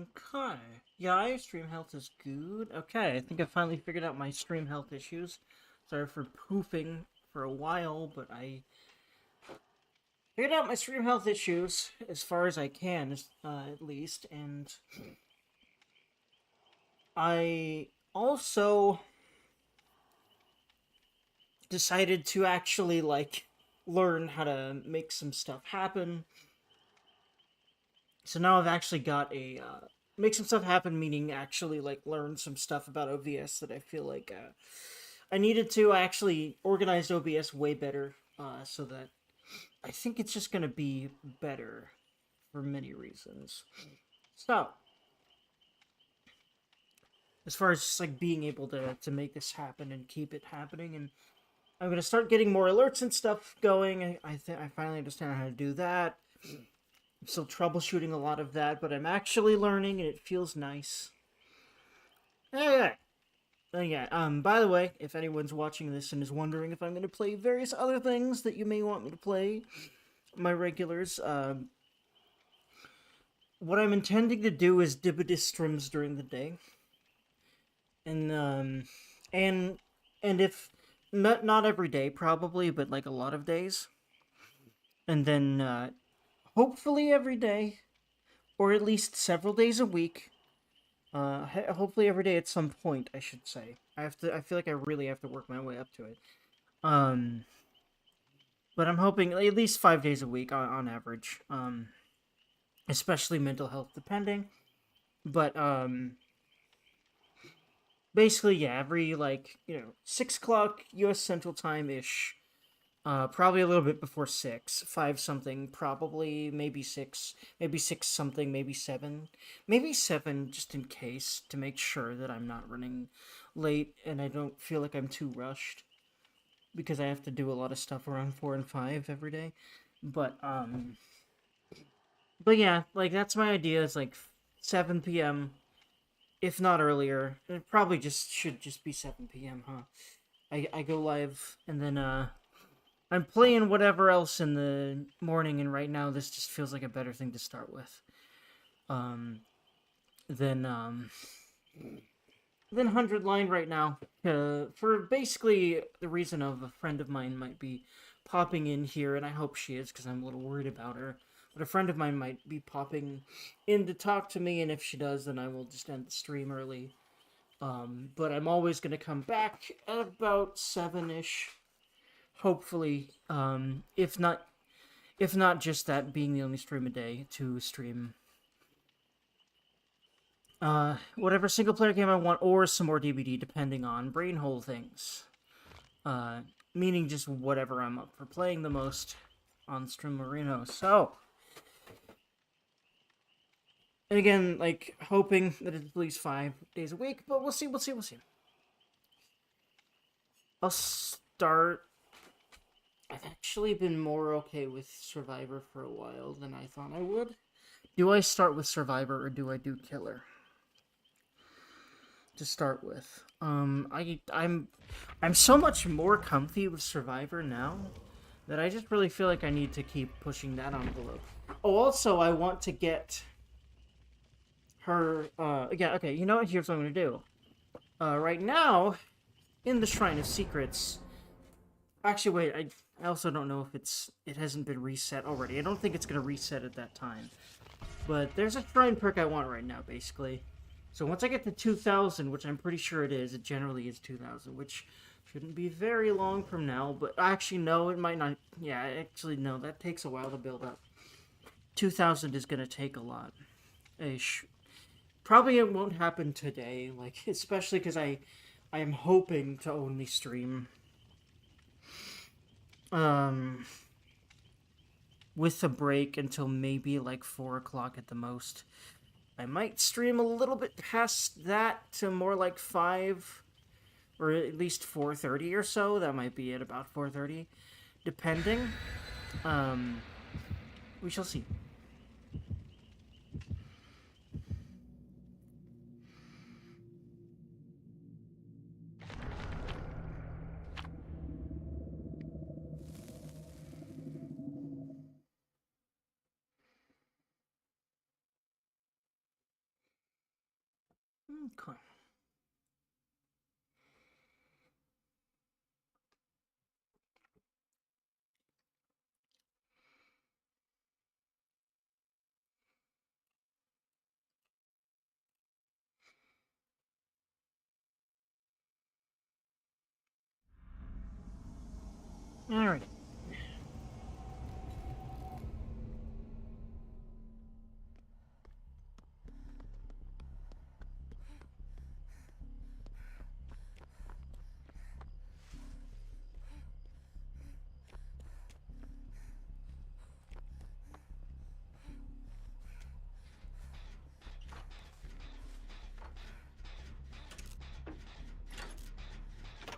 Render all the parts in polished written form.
Okay. Yeah, stream health is good. Okay, I think I finally figured out my stream health issues. Sorry for poofing for a while, but I figured out my stream health issues as far as I can, at least, and I also decided to actually, like, learn how to make some stuff happen. So now I've actually got a, make some stuff happen, meaning actually, like, learn some stuff about OBS that I feel like, I needed to. I actually organized OBS way better, so that I think it's just gonna be better for many reasons. So, as far as just like being able to make this happen and keep it happening, and I'm gonna start getting more alerts and stuff going. I think I finally understand how to do that. I'm still troubleshooting a lot of that, but I'm actually learning, and it feels nice. Yeah, yeah. By the way, if anyone's watching this and is wondering if I'm going to play various other things that you may want me to play, my regulars, what I'm intending to do is Dibidis streams during the day, and and if not every day probably, but like a lot of days, and then hopefully every day, or at least several days a week. Hopefully every day at some point, I should say. I have to. I feel like I really have to work my way up to it. Um, but I'm hoping at least 5 days a week on average. Especially mental health depending. But basically, yeah, every like 6 o'clock U.S. Central Time ish. Probably a little bit before 6, 5 something, probably maybe 6, maybe 6 something, maybe 7, just in case to make sure that I'm not running late and I don't feel like I'm too rushed because I have to do a lot of stuff around 4 and 5 every day. But but yeah, like that's my idea. Is like 7 p.m. if not earlier. It probably just should just be 7 p.m. Huh? I go live and then I'm playing whatever else in the morning, and right now this just feels like a better thing to start with. Um, than than 100 line right now. For basically the reason of a friend of mine might be popping in here, and I hope she is because I'm a little worried about her. But a friend of mine might be popping in to talk to me, and if she does, then I will just end the stream early. But I'm always gonna come back at about 7ish, hopefully. If not just that being the only stream a day, to stream whatever single player game I want, or some more DBD, depending on brain hole things. Uh, Meaning just whatever I'm up for playing the most on Stream Marino. So, and again, like hoping that it's at least 5 days a week, but we'll see, we'll see. I'll start. I've actually been more okay with Survivor for a while than I thought I would. Do I start with Survivor or do I do Killer? To start with. I'm so much more comfy with Survivor now that I just really feel like I need to keep pushing that envelope. Oh, also I want to get her yeah, okay, you know what? Here's what I'm gonna do. Right now, in the Shrine of Secrets. Actually wait, I also don't know if it hasn't been reset already. I don't think it's gonna reset at that time. But there's a shrine perk I want right now, basically. So once I get to 2,000, which I'm pretty sure it generally is 2,000, which shouldn't be very long from now, but actually, no, it might not. Yeah, actually, no, that takes a while to build up. 2,000 is going to take a lot. Probably it won't happen today, like, especially because I am hoping to only stream, um, with a break until maybe like 4 o'clock at the most. I might stream a little bit past that to more like 5 or at least 4:30 or so. That might be at about 4:30, depending. Um, we shall see. Okay. Alright.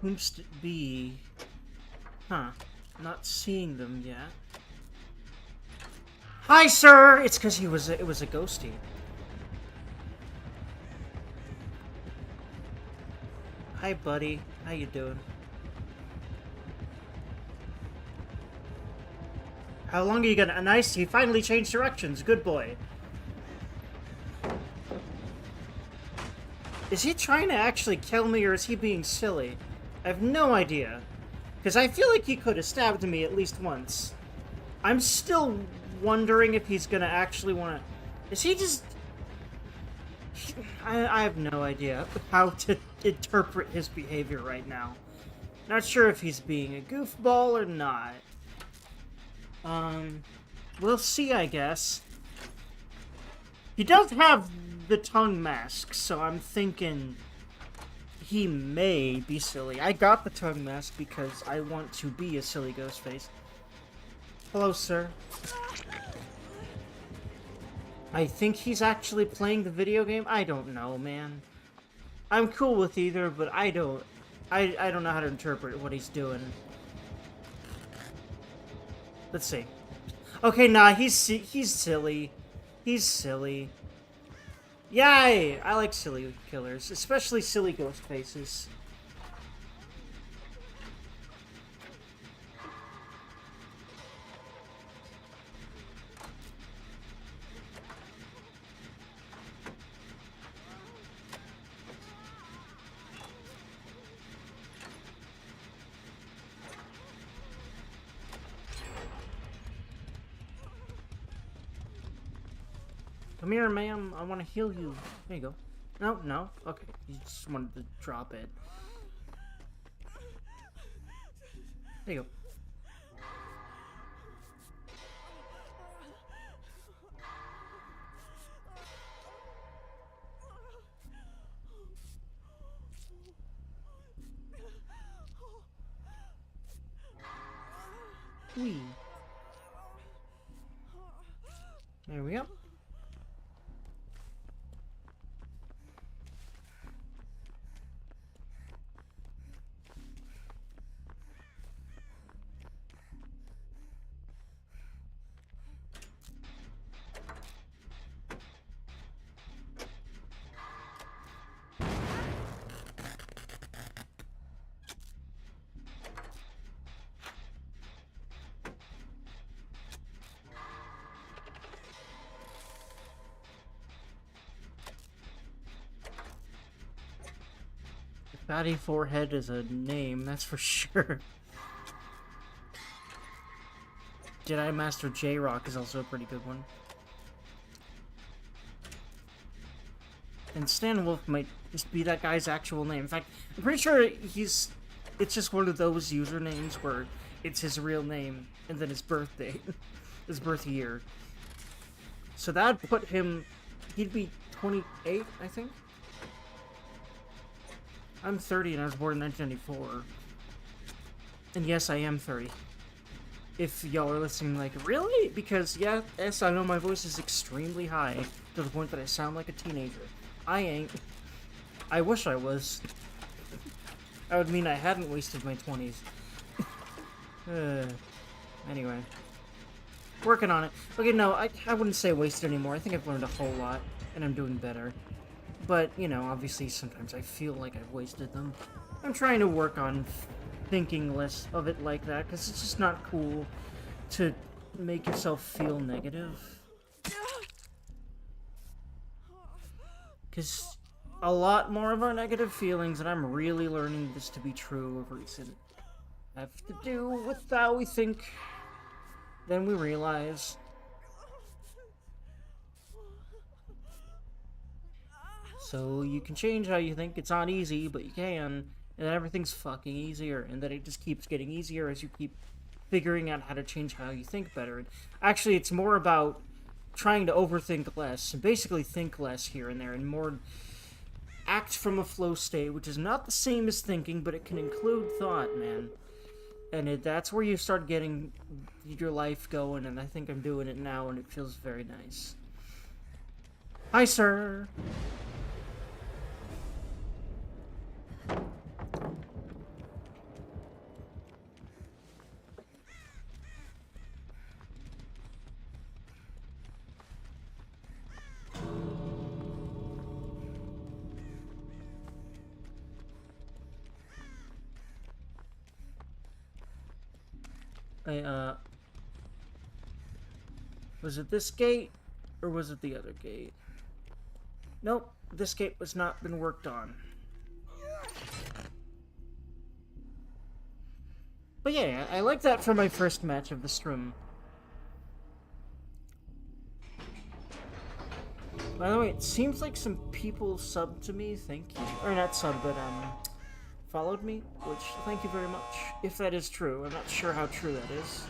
Whomst it be? Huh. Not seeing them yet. Hi, sir! It's because it was a ghosty. Hi, buddy. How you doing? How long are you gonna... Nice, he finally changed directions. Good boy. Is he trying to actually kill me, or is he being silly? I have no idea. Because I feel like he could have stabbed me at least once. I'm still wondering if he's gonna actually want to... Is he just... I have no idea how to interpret his behavior right now. Not sure if he's being a goofball or not. We'll see, I guess. He does have the tongue mask, so I'm thinking he may be silly. I got the tongue mask because I want to be a silly ghost face. Hello, sir. I think he's actually playing the video game? I don't know, man. I'm cool with either, but I don't know how to interpret what he's doing. Let's see. Okay, nah, he's silly. He's silly. Yay! I like silly killers, especially silly ghost faces. Come here, ma'am. I want to heal you. There you go. No, no. Okay. You just wanted to drop it. There you go. Whee. There we go. Fatty Forehead is a name, that's for sure. Jedi Master J-Rock is also a pretty good one. And Stan Wolf might just be that guy's actual name. In fact, I'm pretty sure it's just one of those usernames where it's his real name and then his birthday, his birth year. So that'd put him, he'd be 28, I think? I'm 30 and I was born in 1994. And yes, I am 30. If y'all are listening like, really? Because, yes, I know my voice is extremely high, to the point that I sound like a teenager. I ain't. I wish I was. That would mean I hadn't wasted my 20s. Anyway. Working on it. Okay, no, I wouldn't say wasted anymore. I think I've learned a whole lot, and I'm doing better. But, you know, obviously sometimes I feel like I've wasted them. I'm trying to work on thinking less of it like that, because it's just not cool to make yourself feel negative. Because a lot more of our negative feelings, and I'm really learning this to be true of recent, have to do with how we think than we realize. So you can change how you think. It's not easy, but you can. And then everything's fucking easier. And then it just keeps getting easier as you keep figuring out how to change how you think better. And actually, it's more about trying to overthink less. And basically think less here and there. And more act from a flow state, which is not the same as thinking, but it can include thought, man. And that's where you start getting your life going. And I think I'm doing it now, and it feels very nice. Hi, sir. Was it this gate, or was it the other gate? Nope, this gate was not been worked on. But yeah, I like that for my first match of the stream. By the way, it seems like some people subbed to me, thank you. Or not subbed, but followed me, which thank you very much. If that is true, I'm not sure how true that is.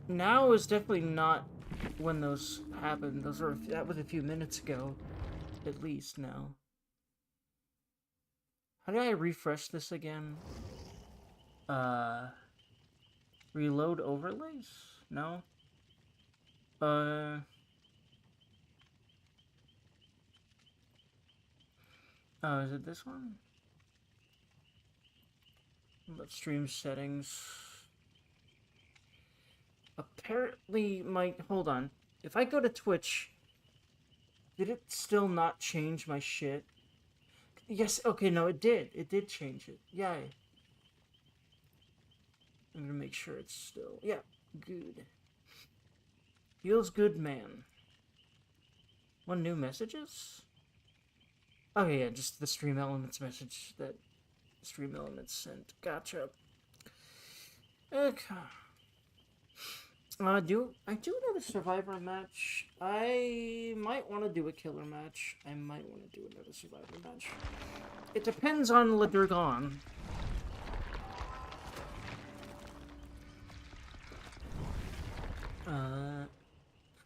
Now is definitely not when those happened. That was a few minutes ago, at least now. How do I refresh this again? Reload overlays? No. Oh, is it this one? About stream settings. Apparently, hold on. If I go to Twitch, did it still not change my shit? Yes, okay, no, it did. It did change it. Yay. I'm gonna make sure it's still... Yeah, good. Feels good, man. One new messages? Oh, yeah, just the Stream Elements message that Stream Elements sent. Gotcha. Okay. I do another Survivor match. I might want to do a killer match. I might want to do another Survivor match. It depends on Le Dragon.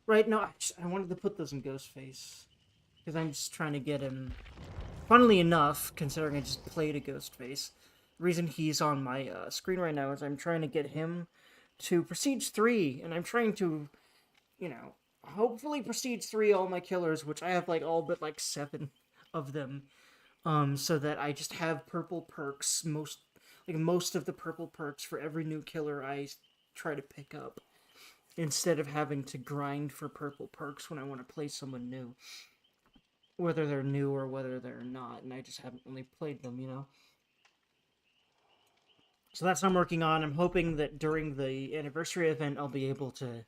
Right, no, I wanted to put those in Ghostface. Because I'm just trying to get him... Funnily enough, considering I just played a Ghostface, the reason he's on my screen right now is I'm trying to get him to Prestige 3, and I'm trying to, you know, hopefully Prestige 3 all my killers, which I have, like, all but, like, 7 of them, so that I just have purple perks, most of the purple perks for every new killer I try to pick up, instead of having to grind for purple perks when I want to play someone new. Whether they're new or whether they're not, and I just haven't really played them, you know? So that's what I'm working on. I'm hoping that during the anniversary event, I'll be able to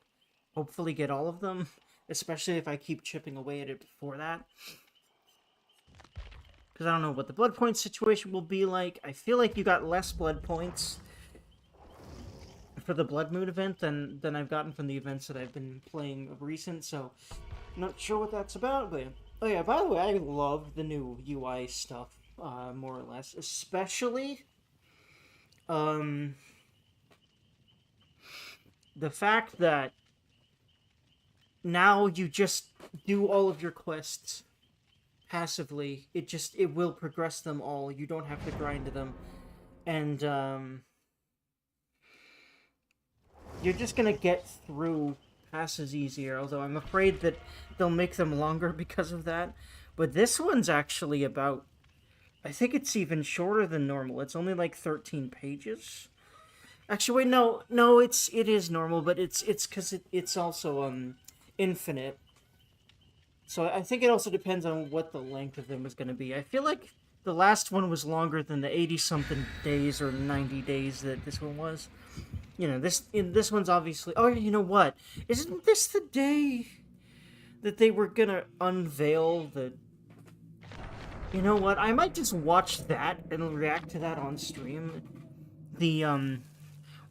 hopefully get all of them, especially if I keep chipping away at it before that. Because I don't know what the blood point situation will be like. I feel like you got less blood points for the Blood Moon event than I've gotten from the events that I've been playing of recent, so I'm not sure what that's about, but... Oh yeah, by the way, I love the new UI stuff, more or less. Especially, the fact that now you just do all of your quests passively. It will progress them all. You don't have to grind them. And, you're just gonna get through passes easier, although I'm afraid that they'll make them longer because of that. But this one's actually about... I think it's even shorter than normal. It's only like 13 pages. Actually, wait, no, it is normal, but it's because it's also infinite. So I think it also depends on what the length of them is going to be. I feel like the last one was longer than the 80-something days or 90 days that this one was. You know, this one's obviously... Oh, you know what? Isn't this the day that they were gonna unveil the... You know what? I might just watch that and react to that on stream. The,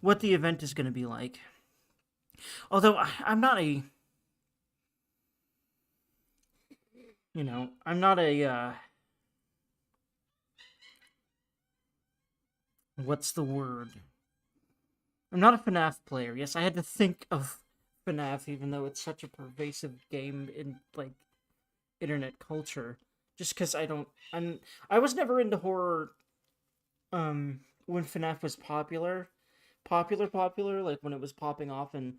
what the event is gonna be like. Although, I'm not a... You know, I'm not a, what's the word? I'm not a FNAF player. Yes, I had to think of FNAF, even though it's such a pervasive game in, like, internet culture. Just because I was never into horror, when FNAF was popular, like, when it was popping off, and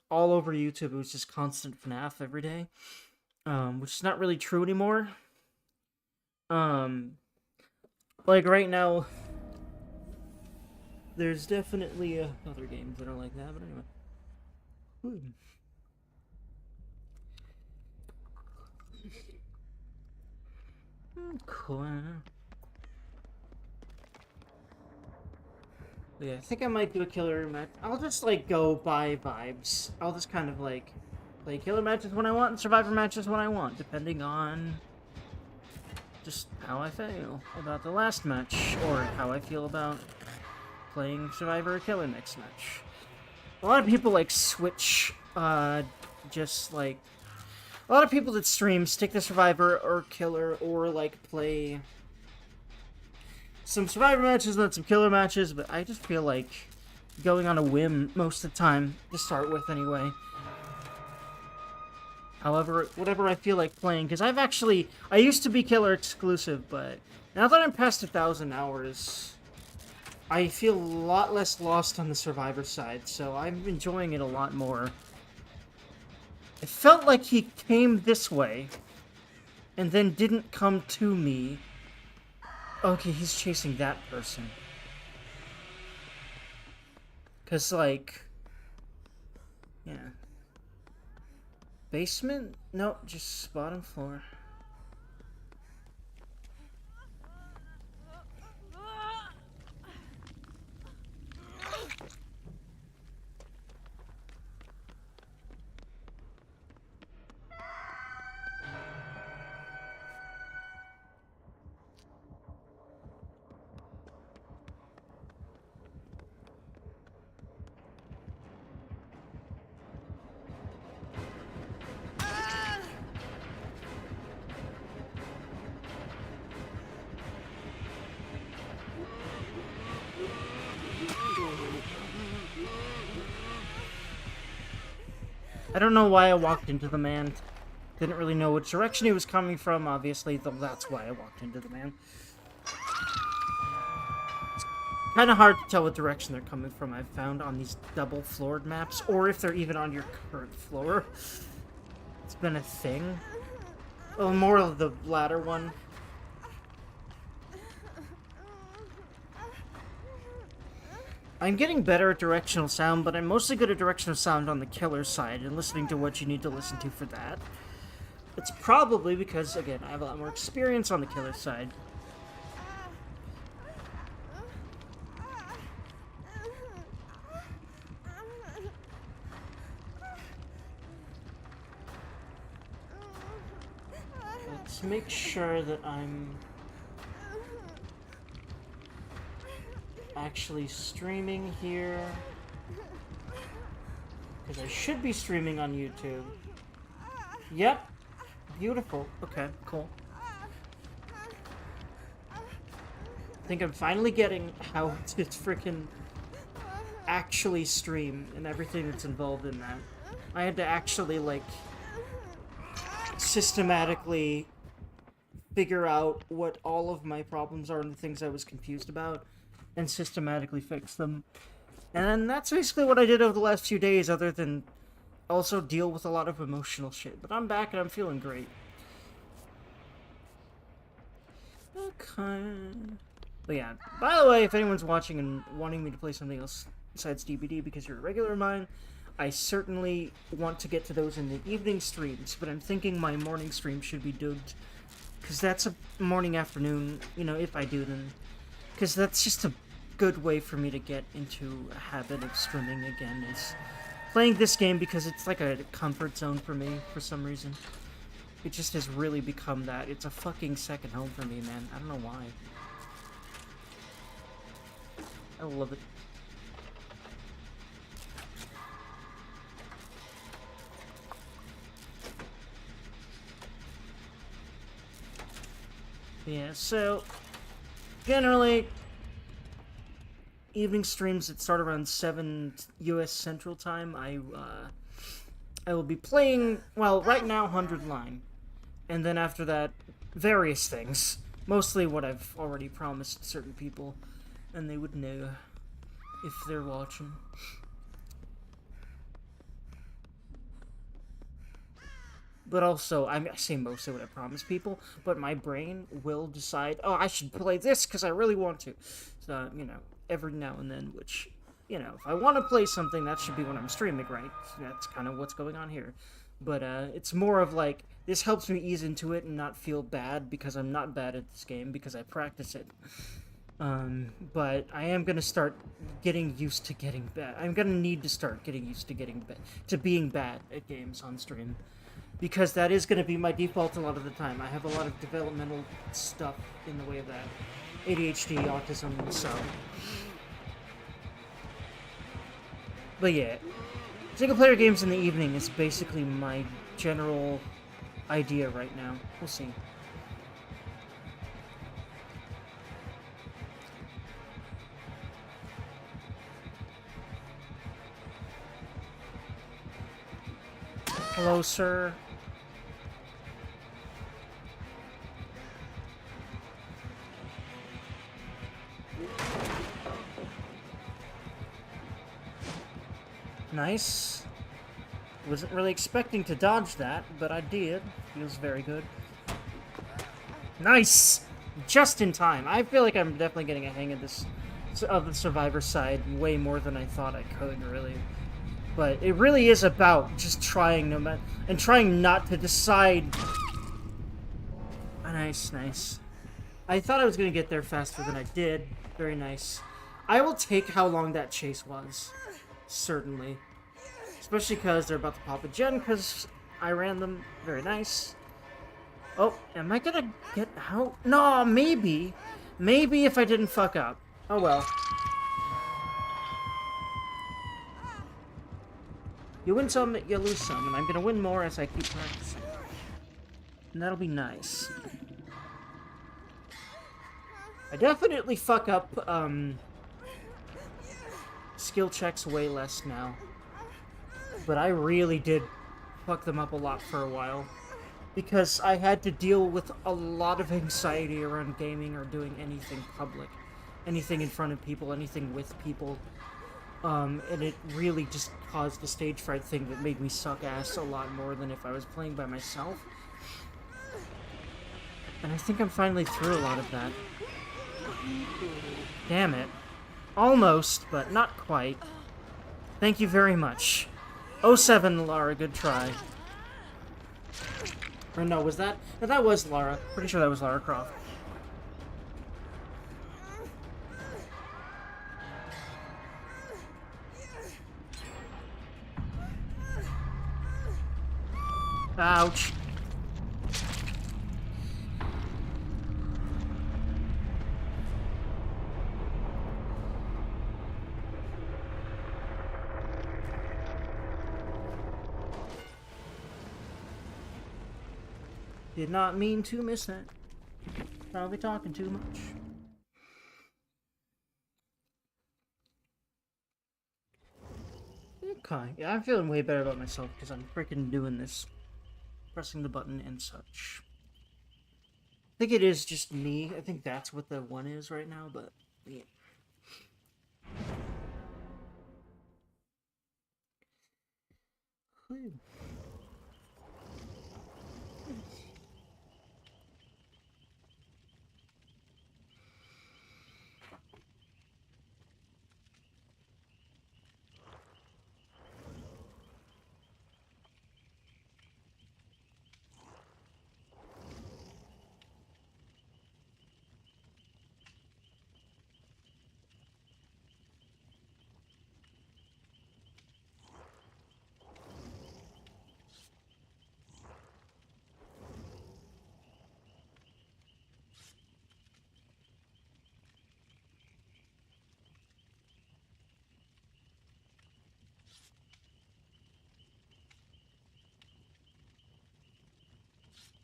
all over YouTube, it was just constant FNAF every day. Which is not really true anymore. Like, right now, there's definitely other games that are like that, but anyway. Cool. Yeah, I think I might do a killer match. I'll just, like, go by vibes. I'll just kind of, like, play killer matches when I want and survivor matches when I want, depending on just how I feel about the last match, or how I feel about playing survivor or killer next match. A lot of people, like, switch, just, like... A lot of people that stream stick to survivor or killer, or, like, play some survivor matches and then some killer matches, but I just feel like going on a whim most of the time, to start with anyway. However, whatever I feel like playing, because I used to be killer exclusive, but now that I'm past 1,000 hours, I feel a lot less lost on the survivor side, so I'm enjoying it a lot more. It felt like he came this way, and then didn't come to me. Okay, he's chasing that person. Because, like... Yeah. Basement? Nope, just bottom floor. I don't know why I walked into the man. Didn't really know which direction he was coming from, obviously, though that's why I walked into the man. It's kind of hard to tell what direction they're coming from, I've found, on these double-floored maps, or if they're even on your current floor. It's been a thing. Well, more of the latter one. I'm getting better at directional sound, but I'm mostly good at directional sound on the killer side and listening to what you need to listen to for that. It's probably because, again, I have a lot more experience on the killer side. Let's make sure that I'm actually streaming here, because I should be streaming on YouTube. Yep, beautiful. Okay, cool. I think I'm finally getting how to freaking actually stream and everything that's involved in that. I had to actually, like, systematically figure out what all of my problems are and the things I was confused about, and systematically fix them. And that's basically what I did over the last few days, other than also deal with a lot of emotional shit. But I'm back and I'm feeling great. Okay. But yeah, by the way, if anyone's watching and wanting me to play something else besides DBD because you're a regular of mine, I certainly want to get to those in the evening streams, but I'm thinking my morning stream should be dubbed because that's a morning, afternoon, you know, if I do, then... Because that's just a good way for me to get into a habit of streaming again, is playing this game, because it's like a comfort zone for me, for some reason. It just has really become that. It's a fucking second home for me, man. I don't know why. I love it. Yeah, so generally evening streams that start around 7 US Central Time, I will be playing, well, right now 100 Line, and then after that various things, mostly what I've already promised certain people, and they would know if they're watching. But also, I say mostly what I promise people, but my brain will decide, oh, I should play this because I really want to. So, you know, every now and then, which, you know, if I want to play something, that should be when I'm streaming, right? That's kind of what's going on here. But it's more of like, this helps me ease into it and not feel bad because I'm not bad at this game because I practice it. But I am gonna start getting used to getting bad. I'm gonna need to start getting used to being bad at games on stream. Because that is going to be my default a lot of the time. I have a lot of developmental stuff in the way of that. ADHD, autism, and so. But yeah, single-player games in the evening is basically my general idea right now. We'll see. Hello, sir. Nice. Wasn't really expecting to dodge that, but I did. Feels very good. Nice! Just in time. I feel like I'm definitely getting a hang of this, of the Survivor side way more than I thought I could, really. But it really is about just trying and trying not to decide. Nice, nice. I thought I was going to get there faster than I did. Very nice. I will take how long that chase was. Certainly. Especially because they're about to pop a gen, because I ran them. Very nice. Oh, am I going to get out? No, maybe. Maybe if I didn't fuck up. Oh well. You win some, you lose some, and I'm gonna win more as I keep practicing. And that'll be nice. I definitely fuck up, skill checks way less now. But I really did fuck them up a lot for a while. Because I had to deal with a lot of anxiety around gaming or doing anything public. Anything in front of people, anything with people. And it really just caused the stage fright thing that made me suck ass a lot more than if I was playing by myself. And I think I'm finally through a lot of that. Damn it. Almost, but not quite. Thank you very much. 07, Lara, good try. Or no, was that? No, that was Lara. Pretty sure that was Lara Croft. Ouch. Did not mean to miss that. Probably talking too much. Okay, yeah, I'm feeling way better about myself because I'm freaking doing this. Pressing the button and such. I think it is just me. I think that's what the one is right now, but yeah. Whew.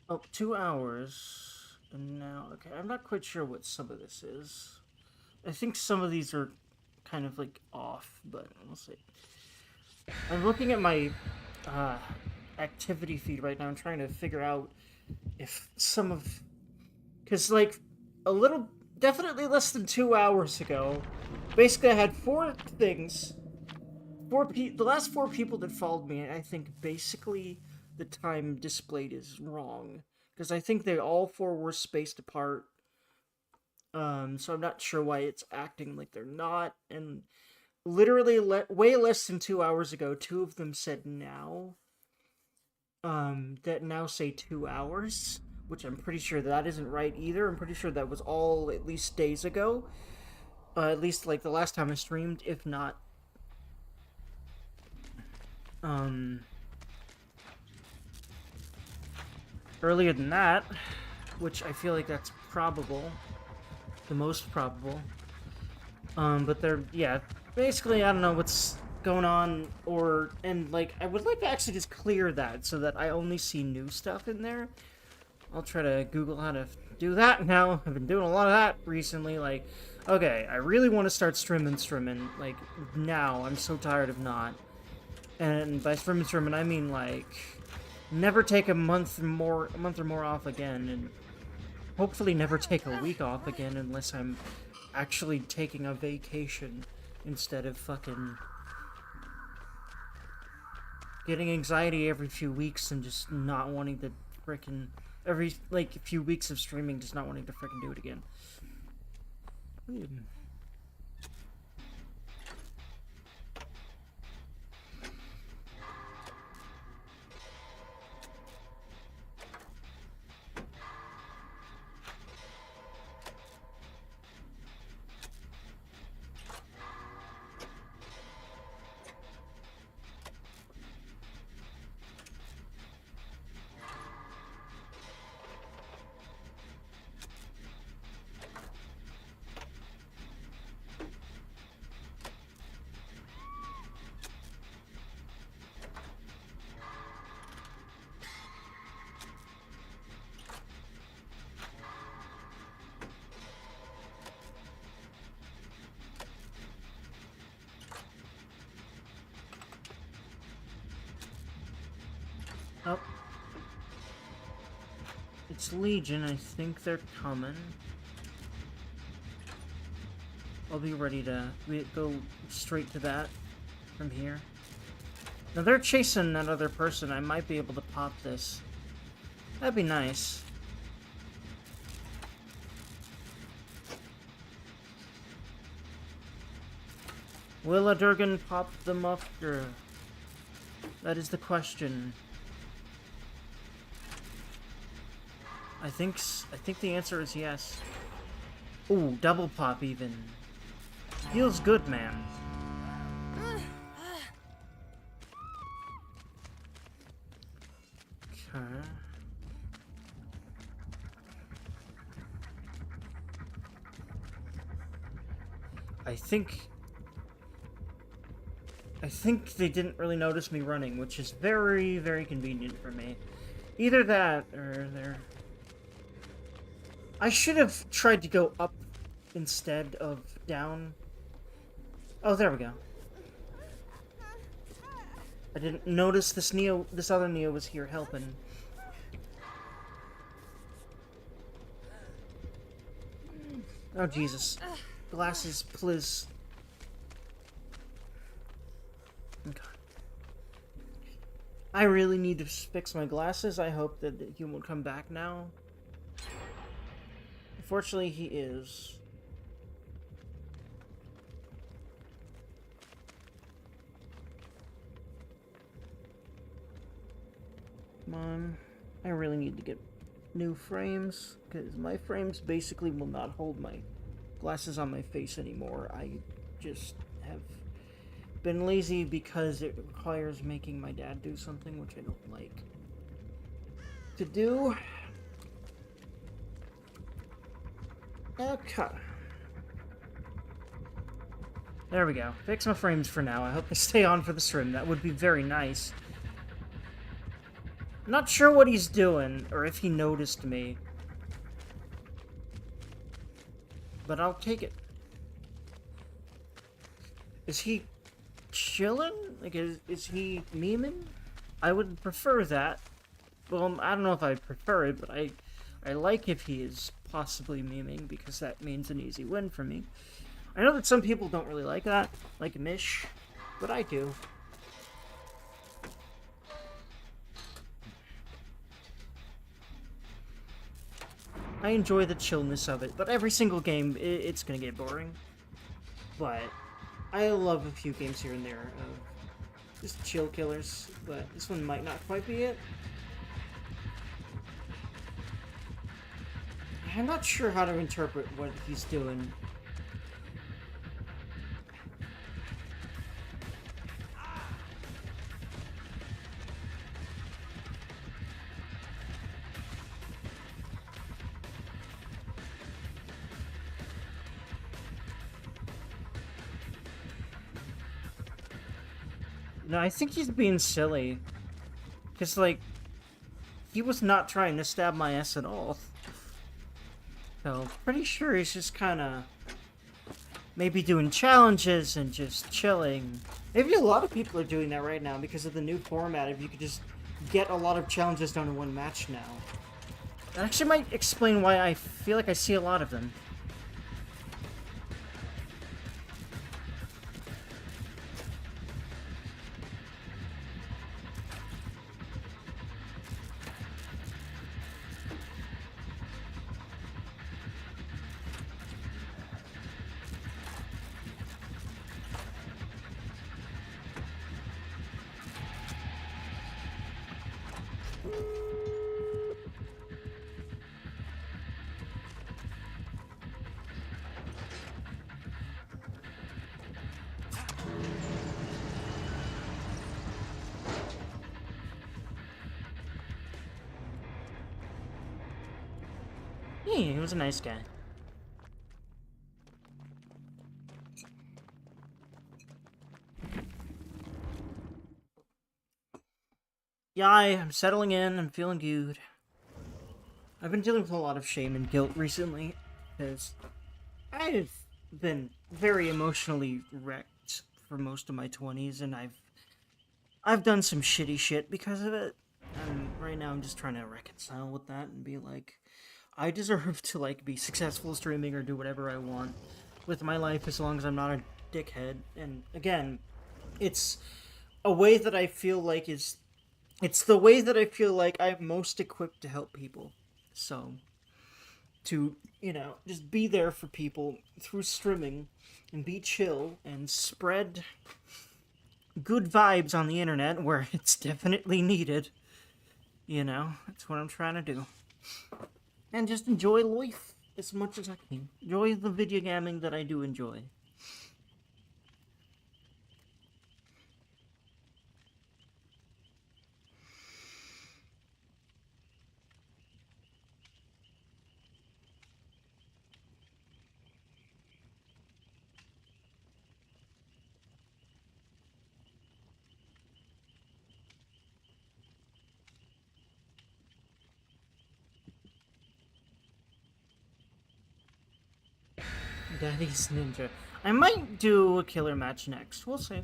Oh, 2 hours. And now, okay, I'm not quite sure what some of this is. I think some of these are kind of like off, but we'll see. I'm looking at my uh, activity feed right now and trying to figure out if some of. Because, like, a little. Definitely less than 2 hours ago, basically I had four things. The last four people that followed me, I think basically the time displayed is wrong. Because I think they all four were spaced apart. So I'm not sure why it's acting like they're not. And literally way less than 2 hours ago, two of them said now. That now say 2 hours, which I'm pretty sure that isn't right either. I'm pretty sure that was all at least days ago. At least like the last time I streamed, if not. Um, Earlier than that, which I feel like that's probable, the most probable. But they're, yeah, basically, I don't know what's going on, and like, I would like to actually just clear that so that I only see new stuff in there. I'll try to Google how to do that now. I've been doing a lot of that recently, like, okay, I really want to start streaming, like, now. I'm so tired of not. And by streaming, I mean, like, never take a month or more off again, and hopefully never take a week off again unless I'm actually taking a vacation instead of fucking getting anxiety every few weeks and just not wanting to frickin' every, like, few weeks of streaming, just not wanting to frickin' do it again. Oh. It's Legion, I think they're coming. I'll be ready to go straight to that from here. Now they're chasing that other person, I might be able to pop this. That'd be nice. Will a Durgan pop them up, or... That is the question. I think the answer is yes. Ooh, double pop even. Feels good, man. Okay. I think they didn't really notice me running, which is very, very convenient for me. Either that, or they're... I should have tried to go up instead of down. Oh, there we go. I didn't notice this other Neo was here helping. Oh, Jesus. Glasses, please. Okay. I really need to fix my glasses. I hope that he won't come back now. Unfortunately, he is. Come on. I really need to get new frames, because my frames basically will not hold my glasses on my face anymore. I just have been lazy because it requires making my dad do something which I don't like to do. Okay. There we go. Fix my frames for now. I hope they stay on for the stream. That would be very nice. Not sure what he's doing, or if he noticed me. But I'll take it. Is he chillin'? Like, is he memeing? I would prefer that. Well, I don't know if I prefer it, but I like if he is possibly memeing, because that means an easy win for me. I know that some people don't really like that, like Mish, but I do. I enjoy the chillness of it, but every single game, it's gonna get boring. But I love a few games here and there of just chill killers, but this one might not quite be it. I'm not sure how to interpret what he's doing. No, I think he's being silly. Because, like, he was not trying to stab my ass at all. So, pretty sure he's just kind of maybe doing challenges and just chilling. Maybe a lot of people are doing that right now because of the new format. If you could just get a lot of challenges done in one match now. That actually might explain why I feel like I see a lot of them. Yeah, he was a nice guy. Yeah, I'm settling in. I'm feeling good. I've been dealing with a lot of shame and guilt recently, because I've been very emotionally wrecked for most of my 20s, and I've done some shitty shit because of it. And right now I'm just trying to reconcile with that and be like, I deserve to, like, be successful streaming or do whatever I want with my life as long as I'm not a dickhead. And again, it's a way that I feel like is it's the way that I feel like I'm most equipped to help people. So, to, just be there for people through streaming and be chill and spread good vibes on the internet where it's definitely needed. That's what I'm trying to do. And just enjoy life as much as I can. Enjoy the video gaming that I do enjoy. Daddy's Ninja. I might do a killer match next. We'll see.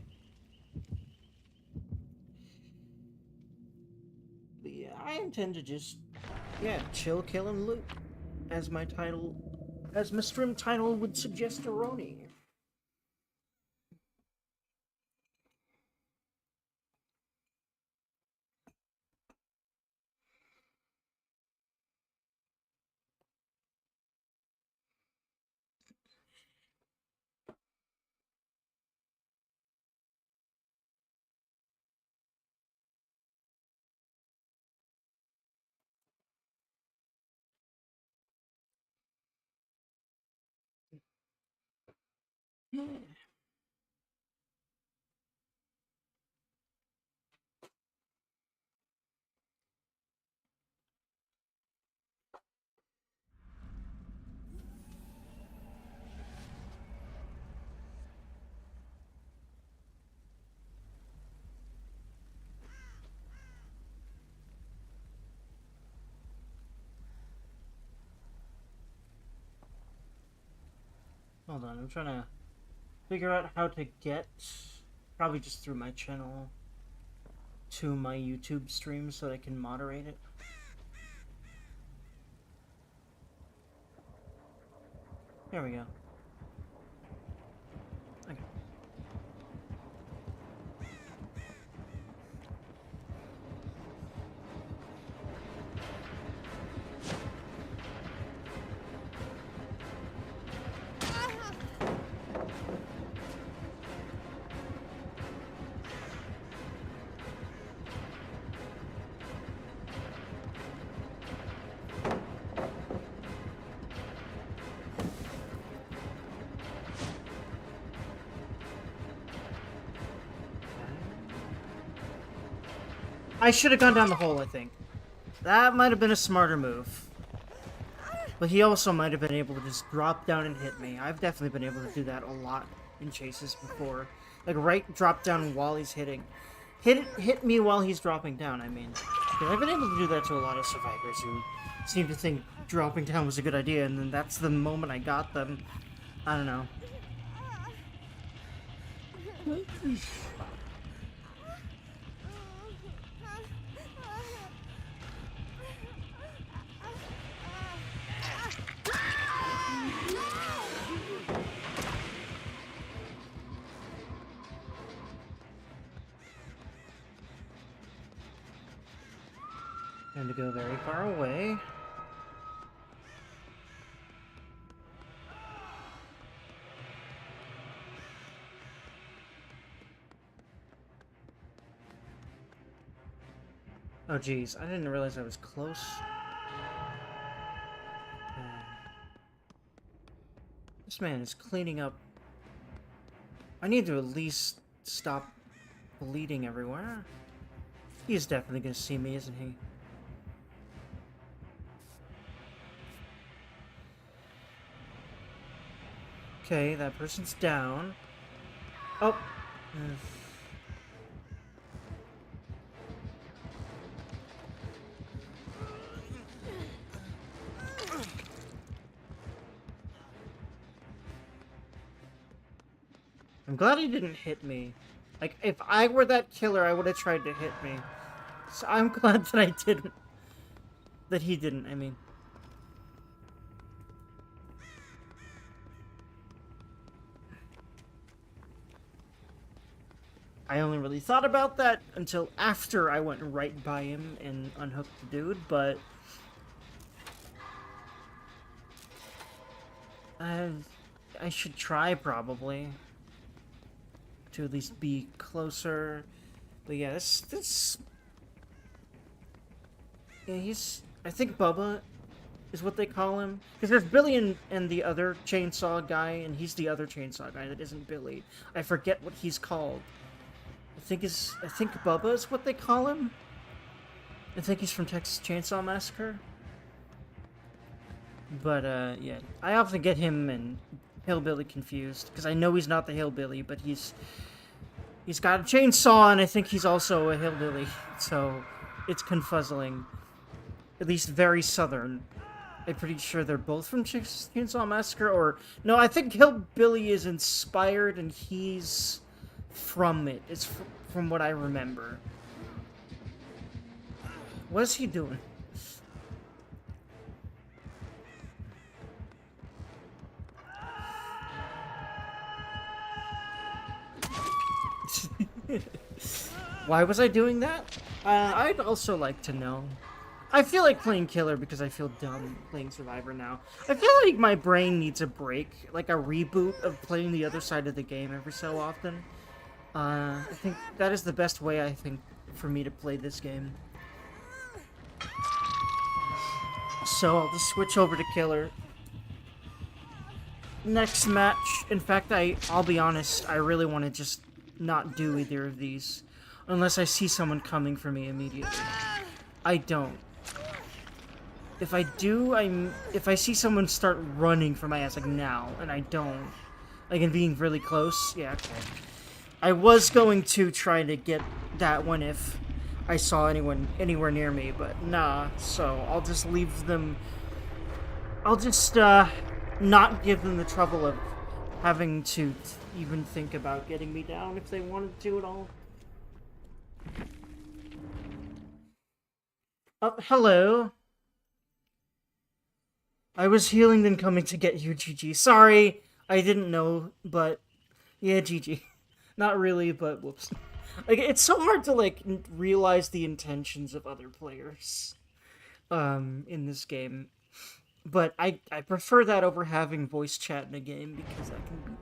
But yeah, I intend to just, chill, kill, and loot. As my stream title would suggest, Aroni. Yeah. Hold on, I'm trying to figure out how to get, probably just through my channel, to my YouTube stream so that I can moderate it. There we go. Okay. I should have gone down the hole, I think. That might have been a smarter move. But he also might have been able to just drop down and hit me. I've definitely been able to do that a lot in chases before. Like, right drop down while he's hitting. Hit me while he's dropping down, I mean. Because I've been able to do that to a lot of survivors who seem to think dropping down was a good idea, and then that's the moment I got them. I don't know. Time to go very far away. Oh geez, I didn't realize I was close. This man is cleaning up. I need to at least stop bleeding everywhere. He's definitely gonna see me, isn't he? Okay, that person's down. Oh. I'm glad he didn't hit me. Like, if I were that killer, I would have tried to hit me. So I'm glad that I didn't. That he didn't, I mean. I only really thought about that until after I went right by him and unhooked the dude, but... I should try, probably. To at least be closer. But yeah, this... Yeah, he's... I think Bubba is what they call him. Because there's Billy and the other chainsaw guy, and he's the other chainsaw guy that isn't Billy. I forget what he's called. I think Bubba is what they call him. I think he's from Texas Chainsaw Massacre. But, yeah. I often get him and Hillbilly confused. Because I know he's not the Hillbilly, but he's got a chainsaw, and I think he's also a Hillbilly. So, it's confuzzling. At least very southern. I'm pretty sure they're both from Texas Chainsaw Massacre, or... No, I think Hillbilly is inspired, and he's... from it. It's from what I remember. What is he doing? Why was I doing that? I'd also like to know. I feel like playing Killer because I feel dumb playing Survivor now. I feel like my brain needs a break, like a reboot of playing the other side of the game every so often. I think that is the best way, I think, for me to play this game. So I'll just switch over to Killer. Next match, in fact, I'll be honest, I really want to just not do either of these. Unless I see someone coming for me immediately. I don't. If I do, if I see someone start running for my ass, like now, and I don't, like, and being really close, yeah, okay. I was going to try to get that one if I saw anyone anywhere near me, but nah, so I'll just leave them... I'll just, not give them the trouble of having to even think about getting me down if they wanted to at all. Oh, hello. I was healing then coming to get you, GG. Sorry, I didn't know, but yeah, GG. Not really, but whoops. Like, it's so hard to, like, realize the intentions of other players, in this game. But I prefer that over having voice chat in a game because that can be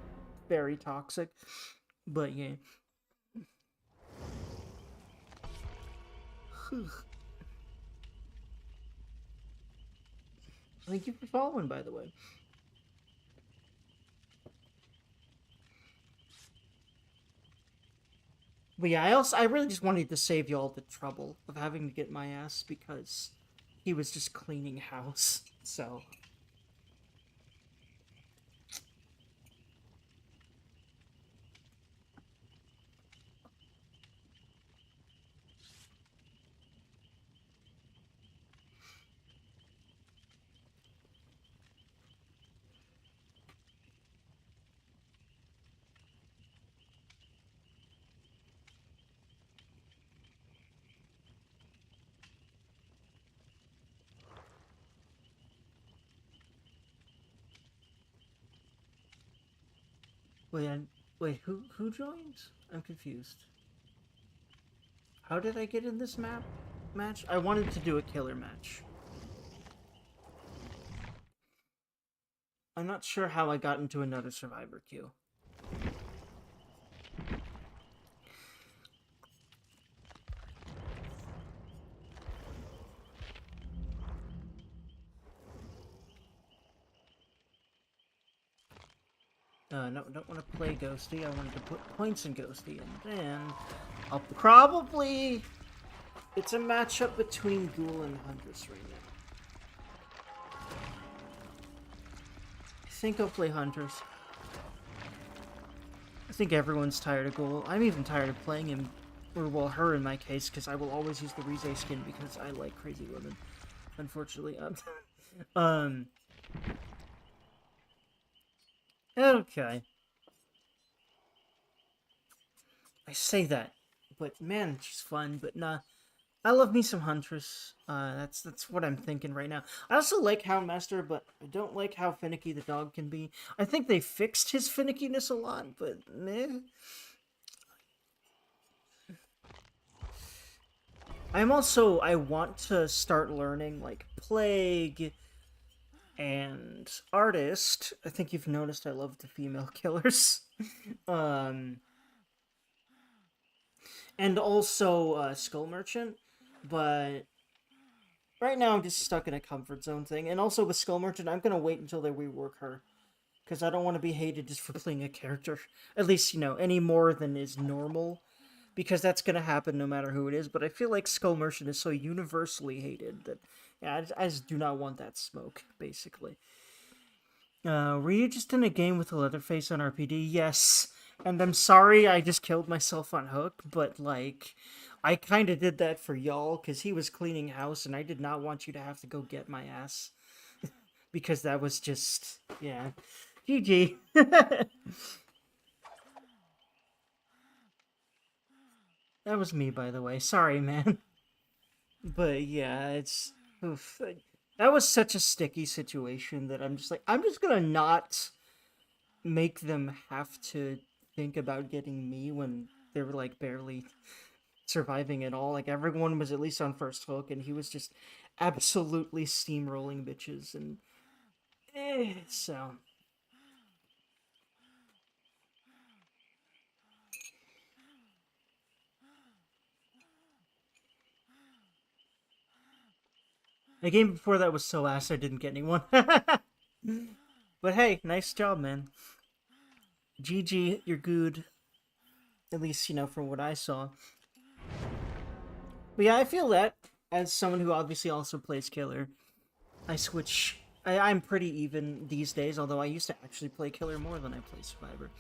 very toxic. But yeah. Thank you for following, by the way. But yeah, I really just wanted to save y'all the trouble of having to get my ass because he was just cleaning house. So wait, wait, who joined? I'm confused. How did I get in this match? I wanted to do a killer match. I'm not sure how I got into another survivor queue. No, don't want to play Ghosty. I wanted to put points in Ghosty, and then I'll probably... It's a matchup between Ghoul and Huntress right now. I think I'll play Huntress. I think everyone's tired of Ghoul. I'm even tired of playing him, or well, her in my case, because I will always use the Rize skin because I like crazy women. Unfortunately, okay. I say that, but man, she's fun. But nah, I love me some Huntress. That's what I'm thinking right now. I also like Houndmaster, but I don't like how finicky the dog can be. I think they fixed his finickiness a lot, but meh. I want to start learning like Plague and Artist. I think you've noticed I love the female killers. um, and also Skull Merchant, but right now I'm just stuck in a comfort zone thing. And also with Skull Merchant, I'm gonna wait until they rework her because I don't want to be hated just for playing a character. At least any more than is normal, because that's gonna happen no matter who it is. But I feel like Skull Merchant is so universally hated that yeah, I just do not want that smoke, basically. Were you just in a game with a Leatherface on RPD? Yes. And I'm sorry I just killed myself on Hook, but, like, I kind of did that for y'all, because he was cleaning house, and I did not want you to have to go get my ass. Because that was just, yeah. GG. That was me, by the way. Sorry, man. But, yeah, it's... Oof. That was such a sticky situation that I'm just like, I'm just gonna not make them have to think about getting me when they were like barely surviving at all. Like everyone was at least on first hook, and he was just absolutely steamrolling bitches, and so. The game before that was so ass I didn't get anyone. But hey, nice job, man. GG, you're good. At least, from what I saw. But yeah, I feel that as someone who obviously also plays Killer, I switch. I'm pretty even these days, although I used to actually play Killer more than I play Survivor.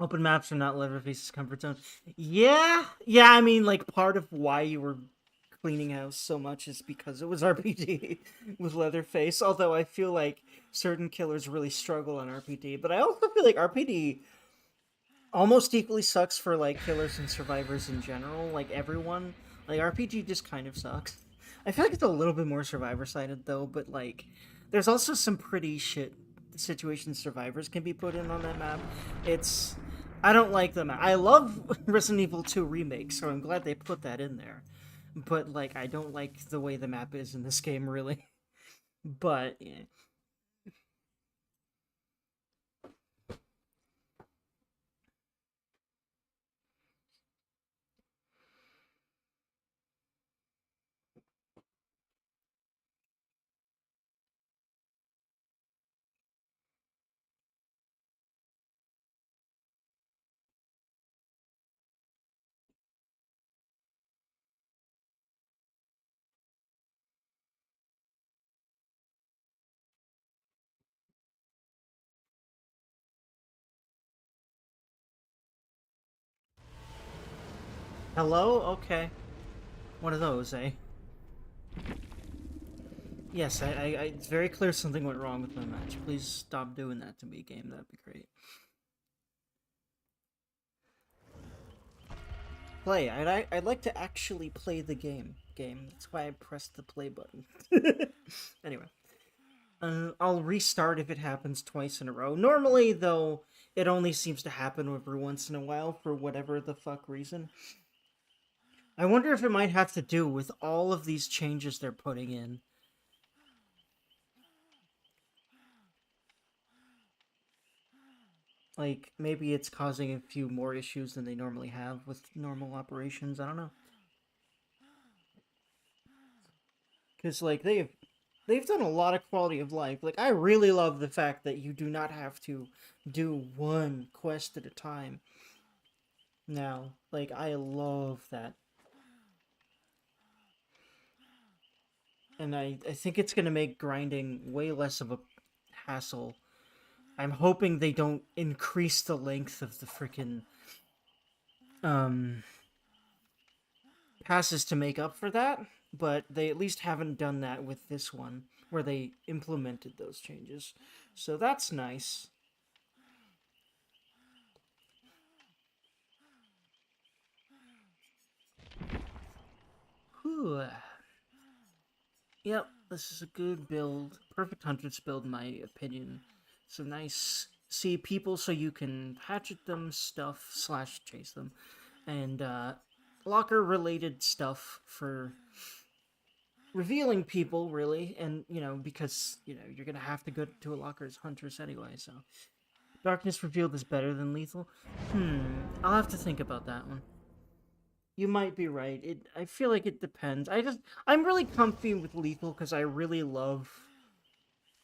Open maps are not Leatherface's comfort zone. Yeah, yeah. I mean, like part of why you were cleaning house so much is because it was RPG with Leatherface. Although I feel like certain killers really struggle on RPG, but I also feel like RPG almost equally sucks for like killers and survivors in general. Like everyone, like RPG just kind of sucks. I feel like it's a little bit more survivor sided though, but like there's also some pretty shit situations survivors can be put in on that map. It's I don't like them. I love Resident Evil 2 remake, so I'm glad they put that in there. But like I don't like the way the map is in this game really. But yeah. Hello? Okay. One of those, eh? Yes, it's very clear something went wrong with my match. Please stop doing that to me, game. That'd be great. Play. I'd like to actually play the game. That's why I pressed the play button. Anyway, I'll restart if it happens twice in a row. Normally, though, it only seems to happen every once in a while for whatever the fuck reason. I wonder if it might have to do with all of these changes they're putting in. Like, maybe it's causing a few more issues than they normally have with normal operations. I don't know. Because, like, they've done a lot of quality of life. Like, I really love the fact that you do not have to do one quest at a time now. Like, I love that. And I think it's going to make grinding way less of a hassle. I'm hoping they don't increase the length of the freaking um passes to make up for that, but they at least haven't done that with this one where they implemented those changes. So that's nice. Whew. Yep, this is a good build. Perfect Huntress build, in my opinion. So nice. See people so you can hatchet them, stuff, slash chase them. And locker related stuff for revealing people, really. And, because, you're going to have to go to a locker as Huntress anyway, so. Darkness revealed is better than lethal. I'll have to think about that one. You might be right. I feel like it depends. I'm really comfy with lethal because I really love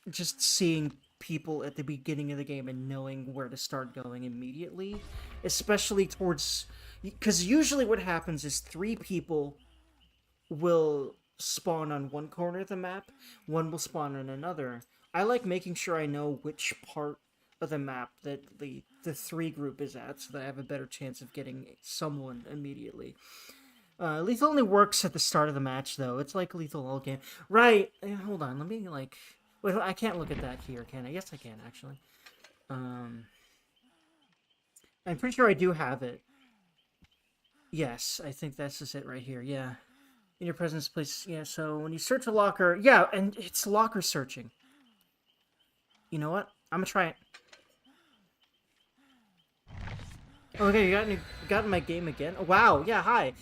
just seeing people at the beginning of the game and knowing where to start going immediately, especially towards because usually what happens is three people will spawn on one corner of the map, one will spawn on another. I like making sure I know which part of the map that the three group is at so that I have a better chance of getting someone immediately. Lethal only works at the start of the match, though. It's like lethal all game. Right. Hold on. Let me, like... Wait, I can't look at that here, can I? Yes, I can, actually. Um... I'm pretty sure I do have it. Yes, I think that's just it right here. Yeah. In your presence, please. Yeah, so when you search a locker... Yeah, and it's locker searching. You know what? I'm gonna try it. Okay, you got in my game again? Oh, wow, yeah, hi.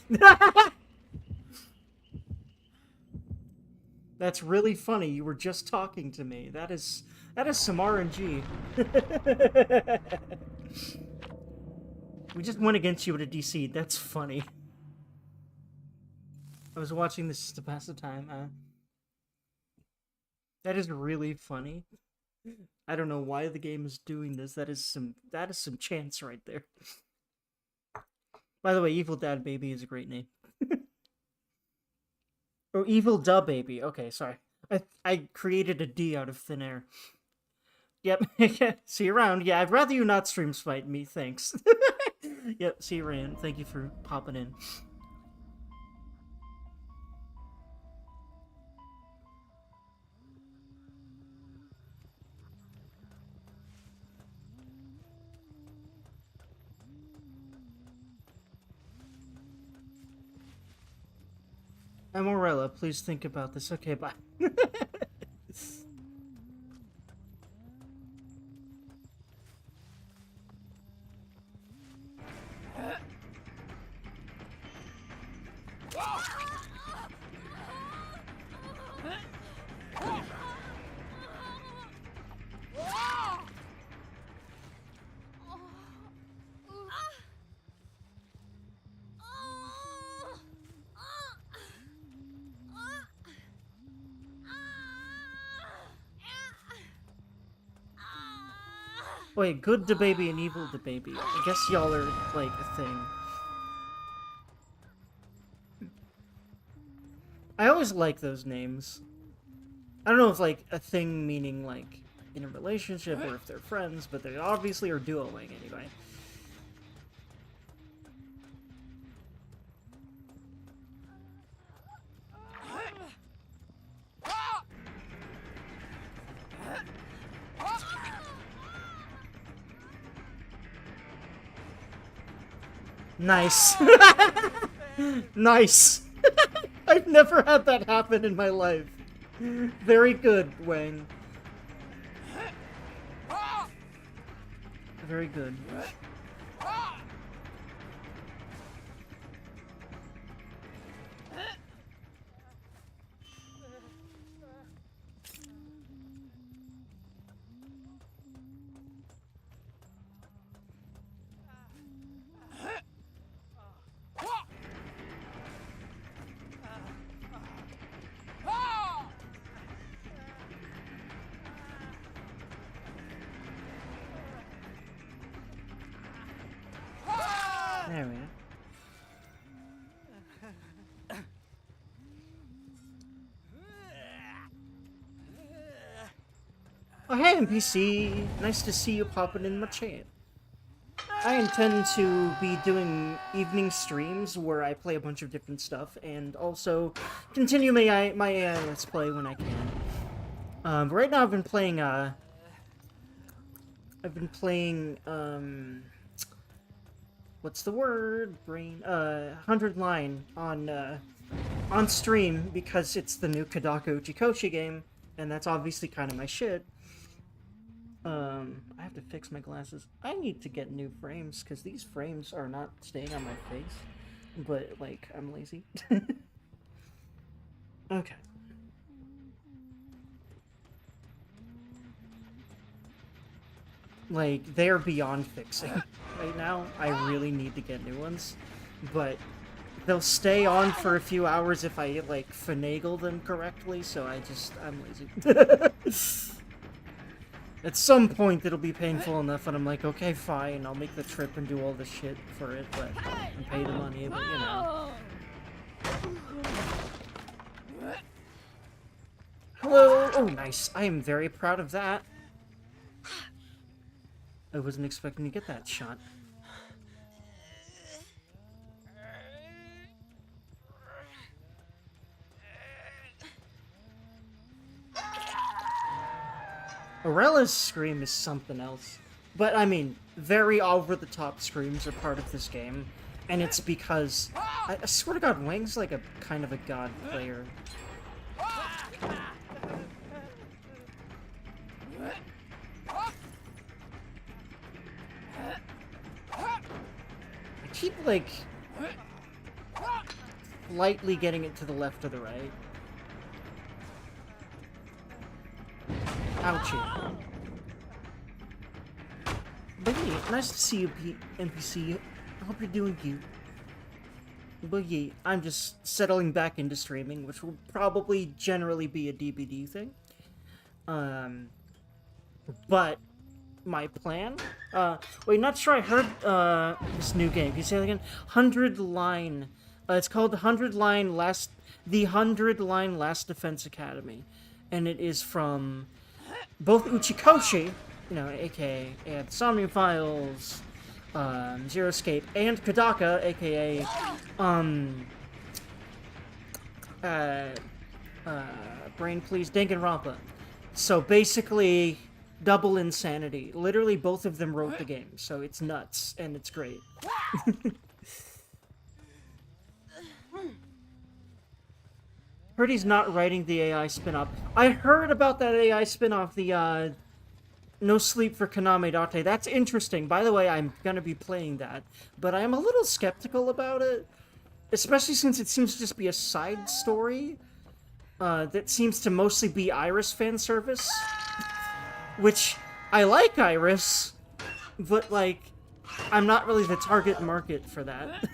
That's really funny. You were just talking to me. That is some RNG. We just went against you at a DC. That's funny. I was watching this to pass the time. That is really funny. I don't know why the game is doing this. That is some chance right there. By the way, Evil Dad Baby is a great name. Oh, Evil Da Baby. Okay, sorry. I created a D out of thin air. Yep. See you around. Yeah, I'd rather you not stream smite me. Thanks. Yep. See you around. Thank you for popping in. Amorella, please think about this. Okay, bye. Wait, good da baby and evil da baby. I guess y'all are, like, a thing. I always like those names. I don't know if, like, a thing meaning, like, in a relationship or if they're friends, but they obviously are duoing anyway. Nice. Nice. I've never had that happen in my life. Very good, Wang. Very good. There we are. Oh, hey, NPC! Nice to see you popping in my chat. I intend to be doing evening streams where I play a bunch of different stuff and also continue my AI Let's Play when I can. But right now I've been playing, what's the word? Brain, 100 Line on stream because it's the new Kodaka Uchikoshi game, and that's obviously kind of my shit. I have to fix my glasses. I need to get new frames, because these frames are not staying on my face. But, like, I'm lazy. Okay. Like, they're beyond fixing right now. I really need to get new ones. But they'll stay on for a few hours if I, like, finagle them correctly, so I'm lazy. At some point, it'll be painful enough, and I'm like, okay, fine, I'll make the trip and do all the shit for it, but and pay the money, but you know. Hello! Oh, nice. I am very proud of that. I wasn't expecting to get that shot. Aurella's scream is something else. But, I mean, very over-the-top screams are part of this game. And it's because... I swear to God, Wang's like a kind of a god player. I keep, like... lightly getting it to the left or the right. Ouchie. But yeah, nice to see you, NPC. I hope you're doing good. But yeah, I'm just settling back into streaming, which will probably generally be a DBD thing. But my plan? Wait, not sure I heard, this new game. Can you say that again? 100 Line. It's called the 100 Line Last Defense Academy. And it is from both Uchikoshi you know, aka Somnium Files, Zero Escape, and Kadaka, aka uh, Brain Please Danganronpa. So basically, double insanity. Literally, both of them wrote the game, so it's nuts and it's great. Heard he's not writing the AI spin-off. I heard about that AI spin-off, the No Sleep for Kaname Date. That's interesting. By the way, I'm gonna be playing that, but I'm a little skeptical about it, especially since it seems to just be a side story that seems to mostly be Iris fan service, which I like Iris, but like I'm not really the target market for that.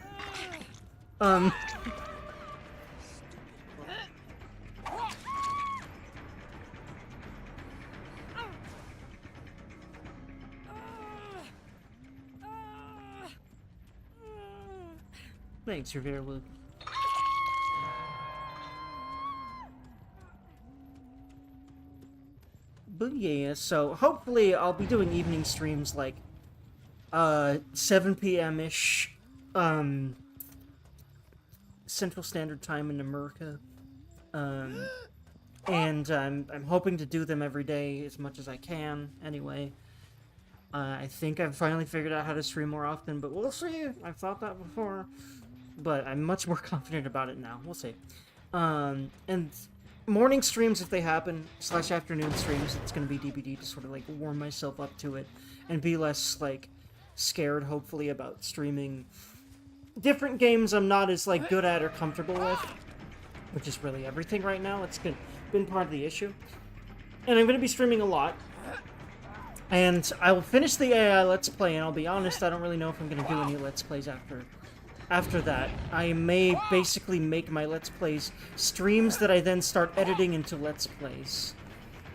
Thanks, you're very welcome. But yeah, so hopefully I'll be doing evening streams like 7 p.m.-ish Central Standard Time in America. And I'm hoping to do them every day as much as I can anyway. I think I've finally figured out how to stream more often, but we'll see. I've thought that before, but I'm much more confident about it now. We'll see. And morning streams, if they happen, / afternoon streams, it's going to be DBD to sort of like warm myself up to it and be less like scared, hopefully, about streaming different games I'm not as like good at or comfortable with, which is really everything right now. It's been part of the issue. And I'm going to be streaming a lot. And I will finish the AI Let's Play, and I'll be honest, I don't really know if I'm going to do any Let's Plays after that. I may basically make my Let's Plays streams that I then start editing into Let's Plays.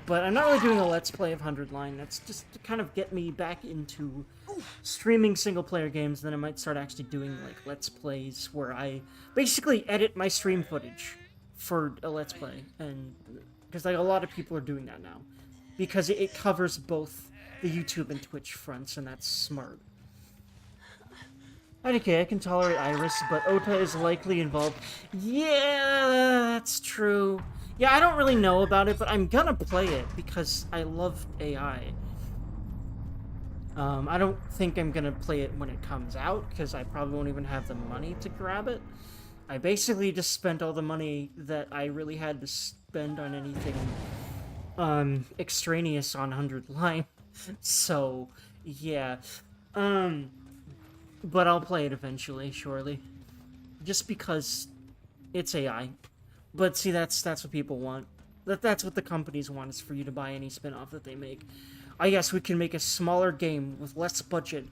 But I'm not really doing a Let's Play of 100 Line. That's just to kind of get me back into streaming single-player games. Then I might start actually doing, like, Let's Plays where I basically edit my stream footage for a Let's Play. And because, like, a lot of people are doing that now. Because it covers both the YouTube and Twitch fronts, and that's smart. Okay, I can tolerate Iris, but Ota is likely involved. Yeah, that's true. Yeah, I don't really know about it, but I'm gonna play it because I love AI. I don't think I'm gonna play it when it comes out, because I probably won't even have the money to grab it. I basically just spent all the money that I really had to spend on anything extraneous on 100 Line. So, yeah. But I'll play it eventually, surely. Just because it's AI. But see, that's what people want. That's what the companies want, is for you to buy any spin-off that they make. I guess we can make a smaller game with less budget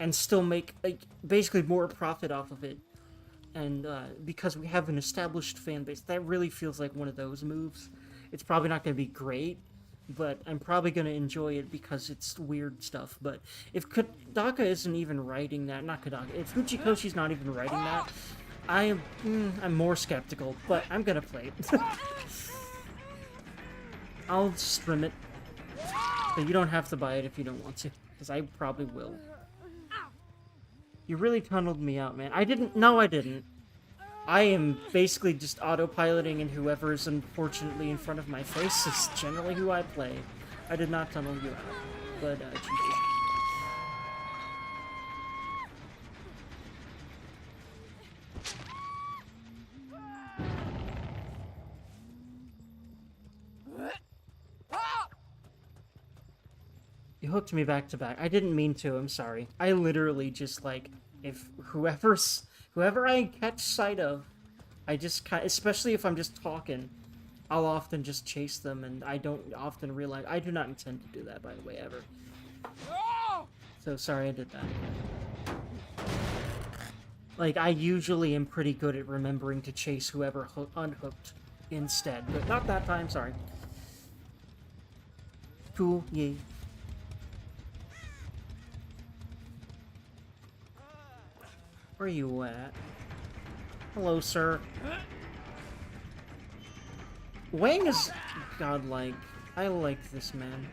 and still make, like, basically more profit off of it. And because we have an established fan base, that really feels like one of those moves. It's probably not going to be great, but I'm probably going to enjoy it because it's weird stuff. But if Kadaka isn't even writing that, not Kadaka, if Uchikoshi's not even writing that, I'm more skeptical, but I'm going to play it. I'll stream it, but you don't have to buy it if you don't want to, because I probably will. You really tunneled me out, man. No, I didn't. I am basically just autopiloting, and whoever is unfortunately in front of my face is generally who I play. I did not tunnel you out, but GG. You hooked me back to back. I didn't mean to, I'm sorry. I literally just, like, if whoever I catch sight of, I just especially if I'm just talking, I'll often just chase them, and I don't often realize. I do not intend to do that, by the way, ever. So sorry I did that. Like, I usually am pretty good at remembering to chase whoever unhooked instead, but not that time, sorry. Cool, yay. Where are you at? Hello, sir. Wang is godlike. I like this man.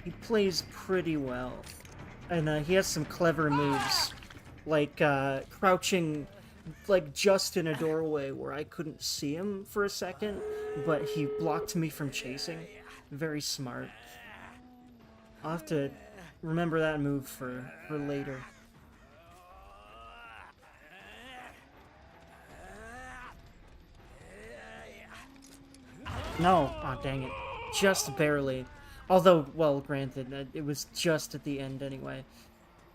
he plays pretty well. And he has some clever moves, like crouching like just in a doorway where I couldn't see him for a second, but he blocked me from chasing. Very smart. I'll have to remember that move for later. No, oh dang it. Just barely. Although, well, granted, it was just at the end anyway.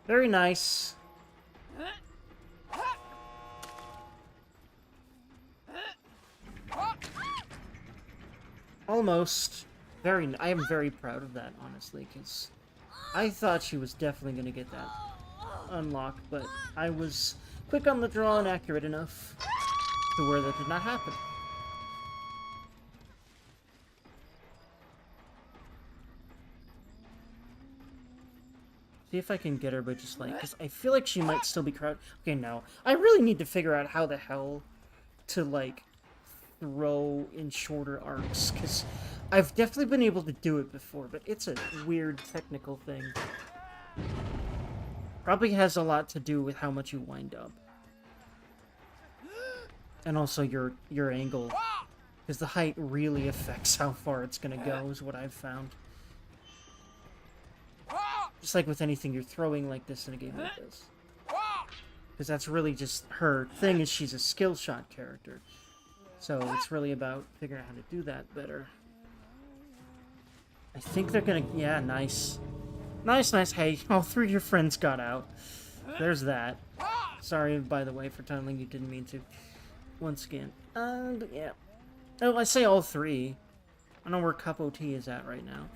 Very nice. Almost. I am very proud of that, honestly, because I thought she was definitely going to get that unlocked, but I was quick on the draw and accurate enough to where that did not happen. See if I can get her, but just like, because I feel like she might still be crowded. Okay, no. I really need to figure out how the hell to, like, throw in shorter arcs, because I've definitely been able to do it before, but it's a weird technical thing. Probably has a lot to do with how much you wind up. And also your angle. Because the height really affects how far it's gonna go, is what I've found. Just like with anything you're throwing like this in a game like this. Because that's really just her thing, is she's a skill shot character. So it's really about figuring out how to do that better. I think they're gonna... Yeah, nice. Nice, nice. Hey, all three of your friends got out. There's that. Sorry, by the way, for tunneling. You didn't mean to. Once again. But yeah. Oh, I say all three. I don't know where Cup OT is at right now.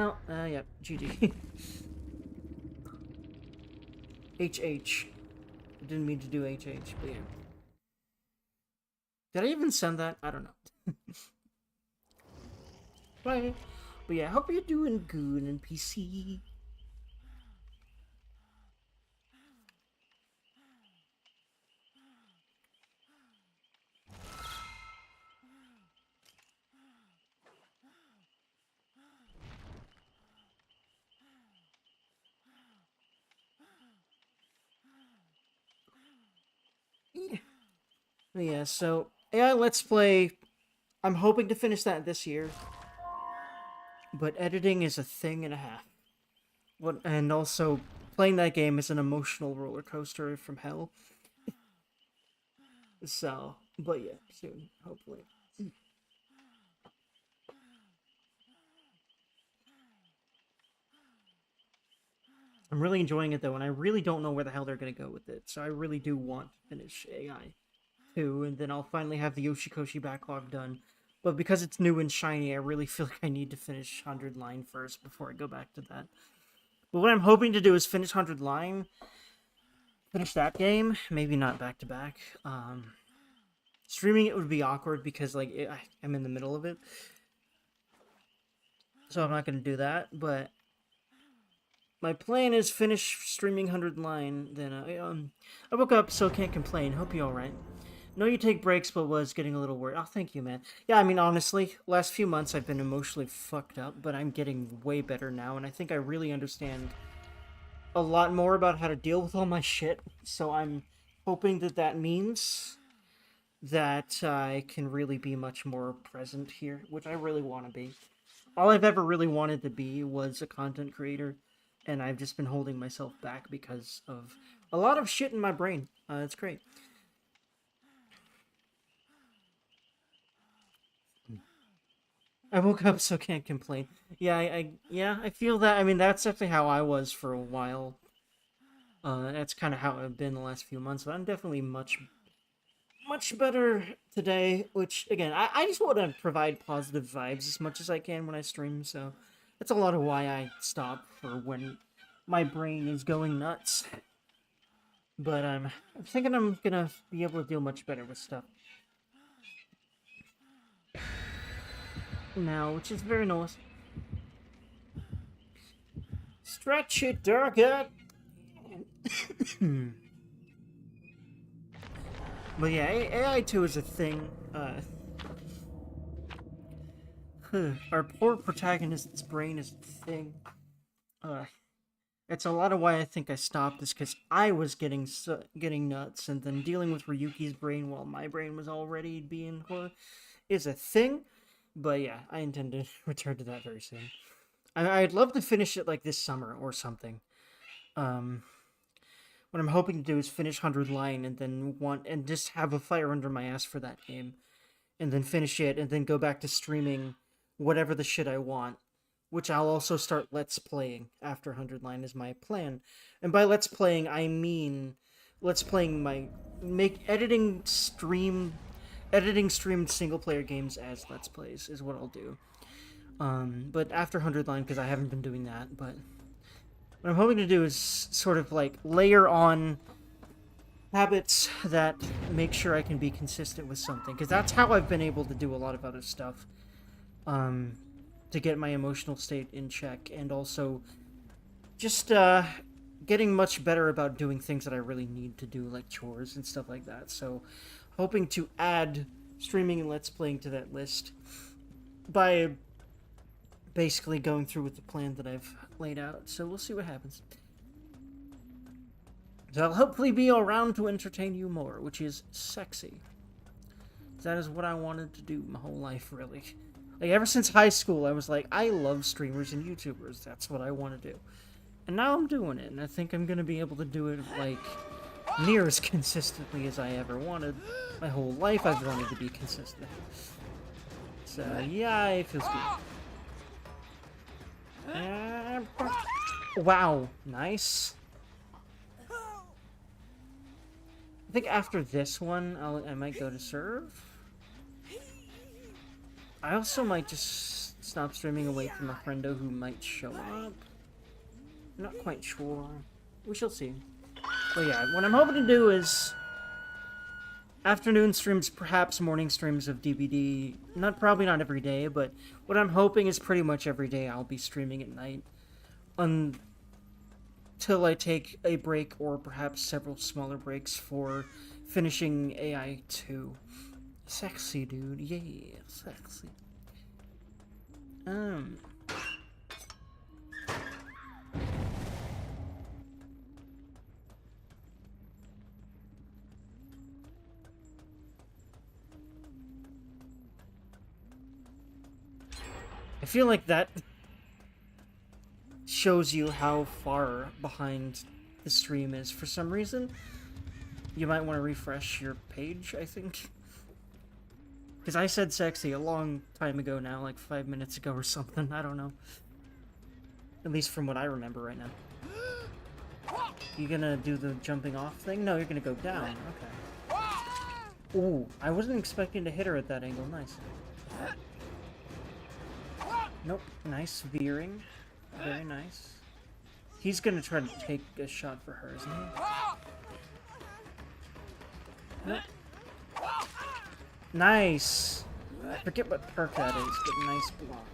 Oh, yeah, GG. HH. I didn't mean to do HH, but yeah. Did I even send that? I don't know. But yeah, I hope you're doing good in PC. But yeah, so yeah, Let's Play. I'm hoping to finish that this year. But editing is a thing and a half. And also, playing that game is an emotional roller coaster from hell. So, but yeah, soon, hopefully. I'm really enjoying it though, and I really don't know where the hell they're gonna go with it. So I really do want to finish AI 2, and then I'll finally have the Yoshikoshi backlog done. But because it's new and shiny, I really feel like I need to finish 100 Line first before I go back to that. But what I'm hoping to do is finish 100 Line, finish that game, maybe not back to back. Streaming it would be awkward because like I'm in the middle of it, so I'm not gonna do that. But my plan is finish streaming 100 Line. Then I woke up, so can't complain. Hope you're all right. Know you take breaks, but was getting a little worried. Oh, thank you, man. Yeah, I mean, honestly, last few months I've been emotionally fucked up, but I'm getting way better now, and I think I really understand a lot more about how to deal with all my shit. So I'm hoping that that means that I can really be much more present here, which I really want to be. All I've ever really wanted to be was a content creator, and I've just been holding myself back because of a lot of shit in my brain. It's great. I woke up, so can't complain. Yeah, I feel that. I mean, that's definitely how I was for a while. That's kind of how I've been the last few months, but I'm definitely much better today, which, again, I just want to provide positive vibes as much as I can when I stream, so that's a lot of why I stop for when my brain is going nuts. But I'm thinking I'm gonna be able to deal much better with stuff now, which is very nice. Stretch it, Durga! But yeah, AI 2 is a thing. Our poor protagonist's brain is a thing. It's a lot of why I think I stopped is because I was getting nuts, and then dealing with Ryuki's brain while my brain was already being is a thing. But yeah, I intend to return to that very soon. I'd love to finish it like this summer or something. What I'm hoping to do is finish 100 Line and just have a fire under my ass for that game, and then finish it, and then go back to streaming whatever the shit I want, which I'll also start Let's Playing after 100 Line is my plan. And by Let's Playing, I mean Let's Playing editing streamed single player games as Let's Plays is what I'll do. But after 100 Line, because I haven't been doing that, but what I'm hoping to do is sort of like layer on habits that make sure I can be consistent with something, because that's how I've been able to do a lot of other stuff. To get my emotional state in check, and also just getting much better about doing things that I really need to do, like chores and stuff like that. So hoping to add streaming and Let's Playing to that list by basically going through with the plan that I've laid out. So we'll see what happens. So I'll hopefully be around to entertain you more, which is sexy. That is what I wanted to do my whole life, really. Like, ever since high school, I was like, I love streamers and YouTubers. That's what I want to do. And now I'm doing it, and I think I'm going to be able to do it, like, near as consistently as I ever wanted. My whole life I've wanted to be consistent. So, yeah, it feels good. Wow, nice. I think after this one, I might go to serve. I also might just stop streaming away from a friendo who might show up. I'm not quite sure. We shall see. But yeah, what I'm hoping to do is afternoon streams, perhaps morning streams of DBD. Probably not every day, but what I'm hoping is pretty much every day I'll be streaming at night until I take a break, or perhaps several smaller breaks for finishing AI 2. Sexy, dude. Yeah, sexy. I feel like that shows you how far behind the stream is for some reason. You might want to refresh your page, I think. Because I said sexy a long time ago now, like 5 minutes ago or something, I don't know. At least from what I remember right now. You gonna do the jumping off thing? No, you're gonna go down, okay. Ooh, I wasn't expecting to hit her at that angle, nice. Nope, nice veering. Very nice. He's gonna try to take a shot for her, isn't he? Nope. Nice! I forget what perk that is, but nice block.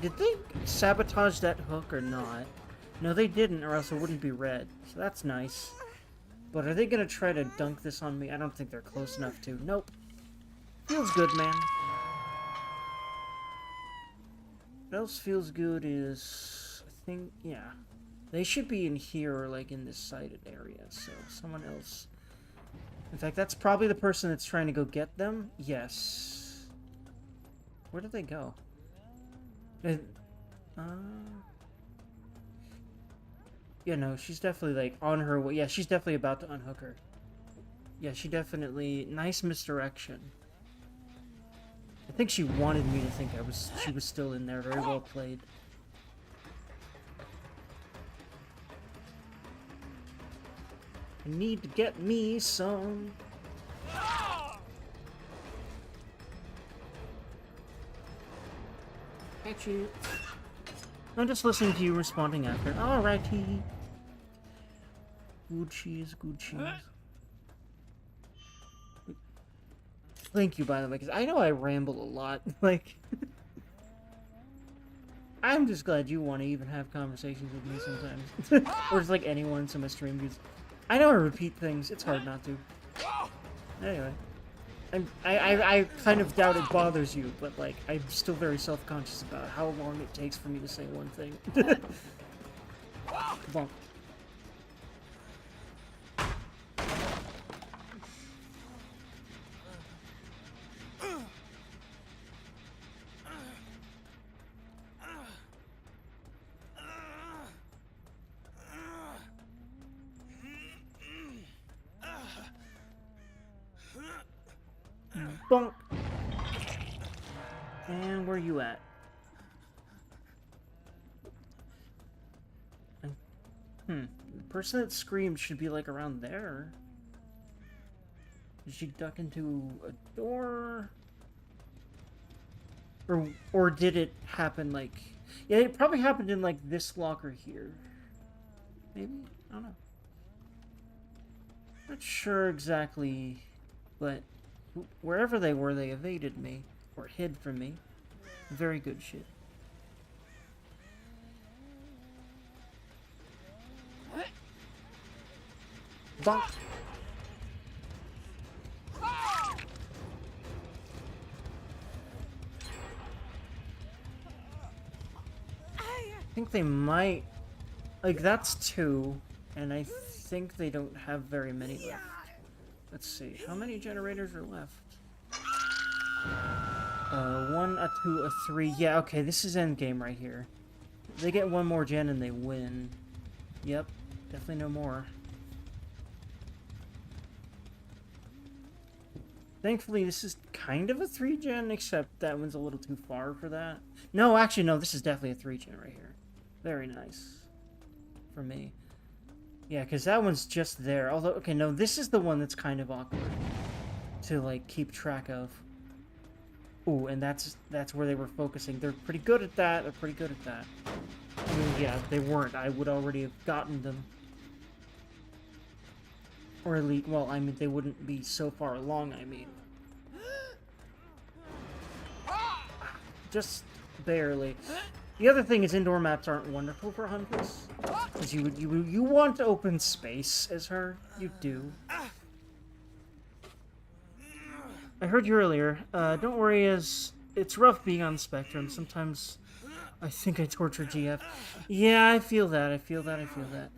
Did they sabotage that hook or not? No, they didn't, or else it wouldn't be red. So that's nice. But are they gonna try to dunk this on me? I don't think they're close enough to. Nope. Feels good, man. What else feels good is, I think, yeah. They should be in here, or like in this sided area, so someone else. In fact, that's probably the person that's trying to go get them. Yes. Where did they go? Yeah, no, she's definitely, like, on her way. Yeah, she's definitely about to unhook her. Yeah, she definitely... Nice misdirection. I think she wanted me to think she was still in there. Very well played. I need to get me some... Catch it. I'm just listening to you responding after. Alrighty. Good cheese, good cheese. Thank you, by the way, because I know I ramble a lot. Like... I'm just glad you want to even have conversations with me sometimes. Or just like anyone in some stream, because I know I repeat things. It's hard not to. Anyway. I kind of doubt it bothers you, but like, I'm still very self-conscious about how long it takes for me to say one thing. Bonk. Bonk. And where are you at? The person that screamed should be like around there. Did she duck into a door? Or did it happen like... Yeah, it probably happened in like this locker here. Maybe? I don't know. Not sure exactly, but wherever they were, they evaded me. Or hid from me. Very good shit. Bonk. I think they might... Like, that's 2, and I think they don't have very many left. Let's see, how many generators are left? 1, a 2, a 3. Yeah, okay, this is endgame right here. They get 1 more gen and they win. Yep, definitely no more. Thankfully, this is kind of a 3 gen, except that one's a little too far for that. No, actually, no, this is definitely a 3 gen right here. Very nice. For me. Yeah, because that one's just there. Although, okay, no, this is the one that's kind of awkward to, like, keep track of. Ooh, and that's where they were focusing. They're pretty good at that. They're pretty good at that. I mean, yeah, if they weren't, I would already have gotten them. Or at least, well, I mean, they wouldn't be so far along, I mean. Just barely. The other thing is indoor maps aren't wonderful for Huntress. Because you want open space as her. You do. I heard you earlier. Don't worry, as it's rough being on the spectrum. Sometimes I think I torture GF. Yeah, I feel that. I feel that. I feel that.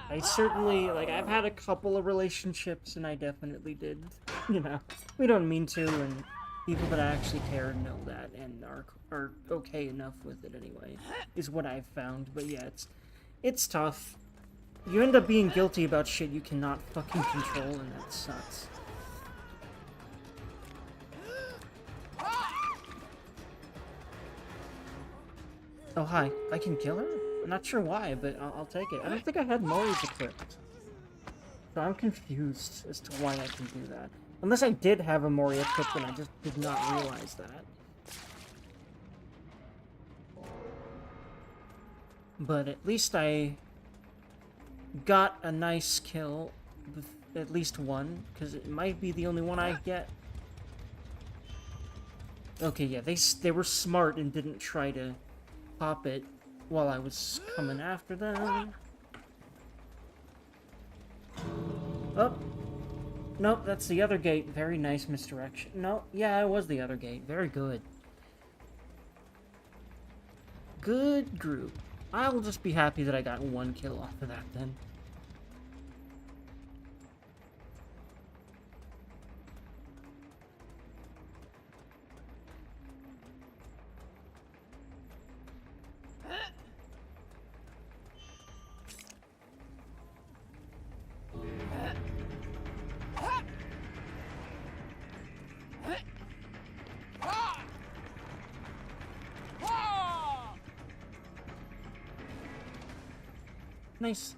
I certainly, like, I've had a couple of relationships, and I definitely did. You know, we don't mean to, and people that actually care know that, and are okay enough with it anyway, is what I've found. But yeah, it's tough. You end up being guilty about shit you cannot fucking control, and that sucks. Oh, hi. I can kill her? I'm not sure why, but I'll take it. I don't think I had Mori's equipped. So I'm confused as to why I can do that. Unless I did have a Mori equipped and I just did not realize that. But at least I got a nice kill, with at least one, because it might be the only one I get. Okay, yeah, they were smart and didn't try to pop it while I was coming after them. Oh. Nope, that's the other gate. Very nice misdirection. No, yeah, it was the other gate. Very good. Good group. I'll just be happy that I got 1 kill off of that then. Nice.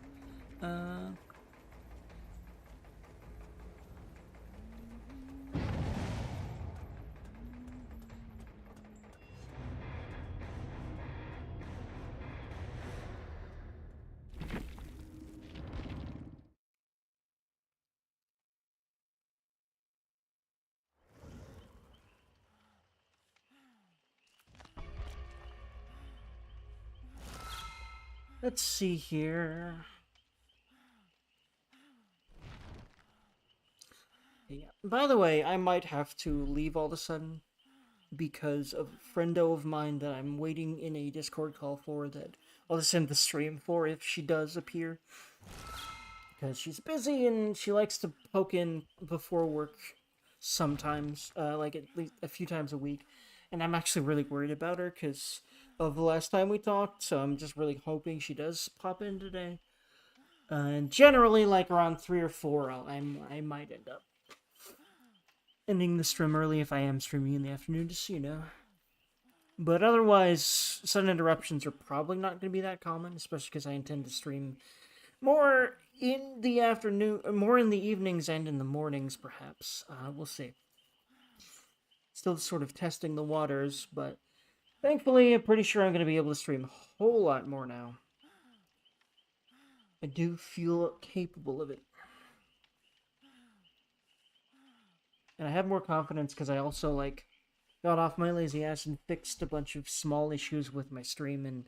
Let's see here. Yeah. By the way, I might have to leave all of a sudden because of a friendo of mine that I'm waiting in a Discord call for that I'll just end the stream for if she does appear. Because she's busy and she likes to poke in before work sometimes, like at least a few times a week. And I'm actually really worried about her because of the last time we talked, so I'm just really hoping she does pop in today. And generally, like around 3 or 4, I might end up ending the stream early if I am streaming in the afternoon, just so you know. But otherwise, sudden interruptions are probably not going to be that common, especially because I intend to stream more in the afternoon, more in the evenings and in the mornings, perhaps. We'll see. Still sort of testing the waters, but thankfully, I'm pretty sure I'm going to be able to stream a whole lot more now. I do feel capable of it. And I have more confidence because I also, like, got off my lazy ass and fixed a bunch of small issues with my stream and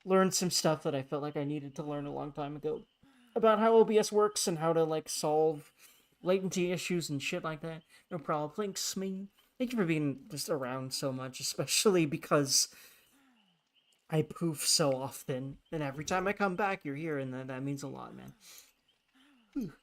learned some stuff that I felt like I needed to learn a long time ago about how OBS works and how to, like, solve latency issues and shit like that. No problem. Thanks, me. Thank you for being just around so much, especially because I poof so often. And every time I come back, you're here, and that means a lot, man. Whew.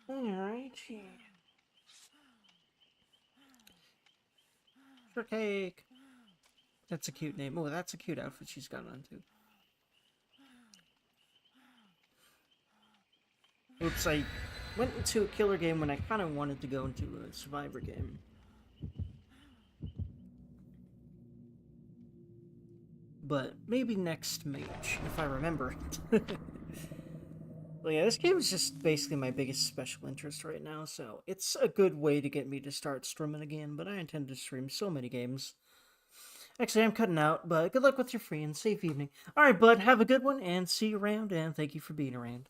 Alright. For cake. That's a cute name. Oh, that's a cute outfit she's got on too. Oops, I went into a killer game when I kind of wanted to go into a survivor game. But maybe next mage, if I remember. Well, yeah, this game is just basically my biggest special interest right now, so it's a good way to get me to start streaming again, but I intend to stream so many games. Actually, I'm cutting out, but good luck with your free and safe evening. Alright, bud, have a good one, and see you around, and thank you for being around.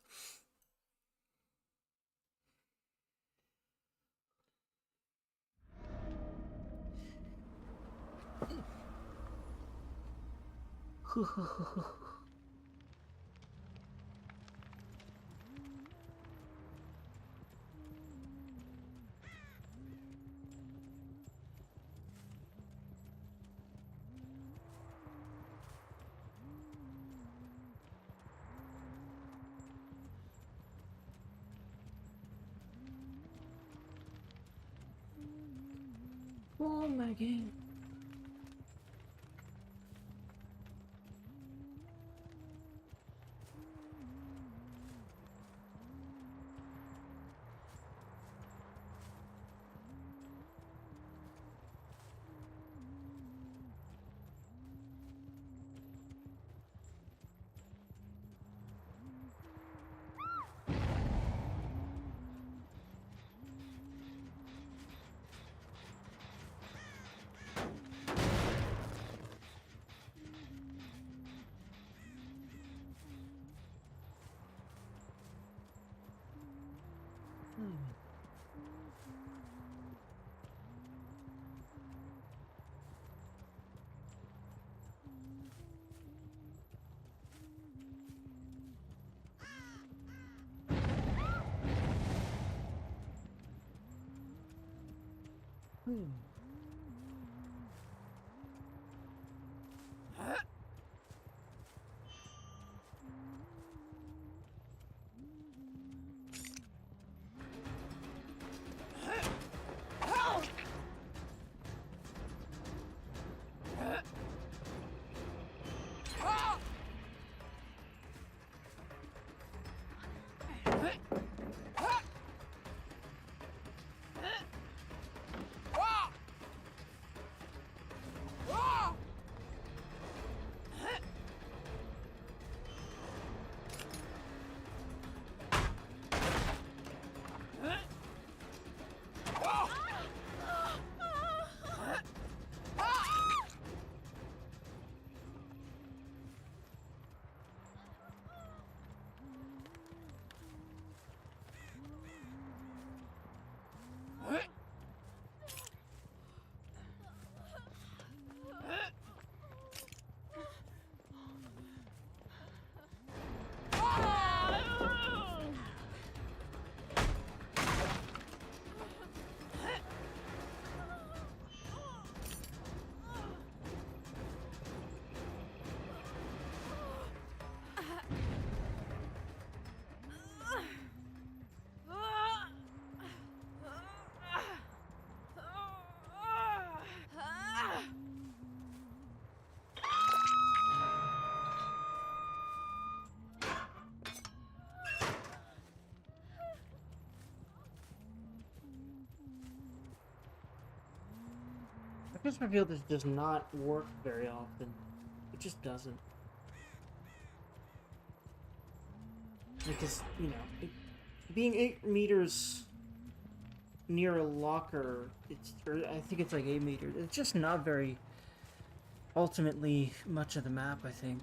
Oh my god. I feel this does not work very often. It just doesn't. Because, you know, being 8 meters near a locker, or I think it's like 8 meters, it's just not very, ultimately, much of the map, I think.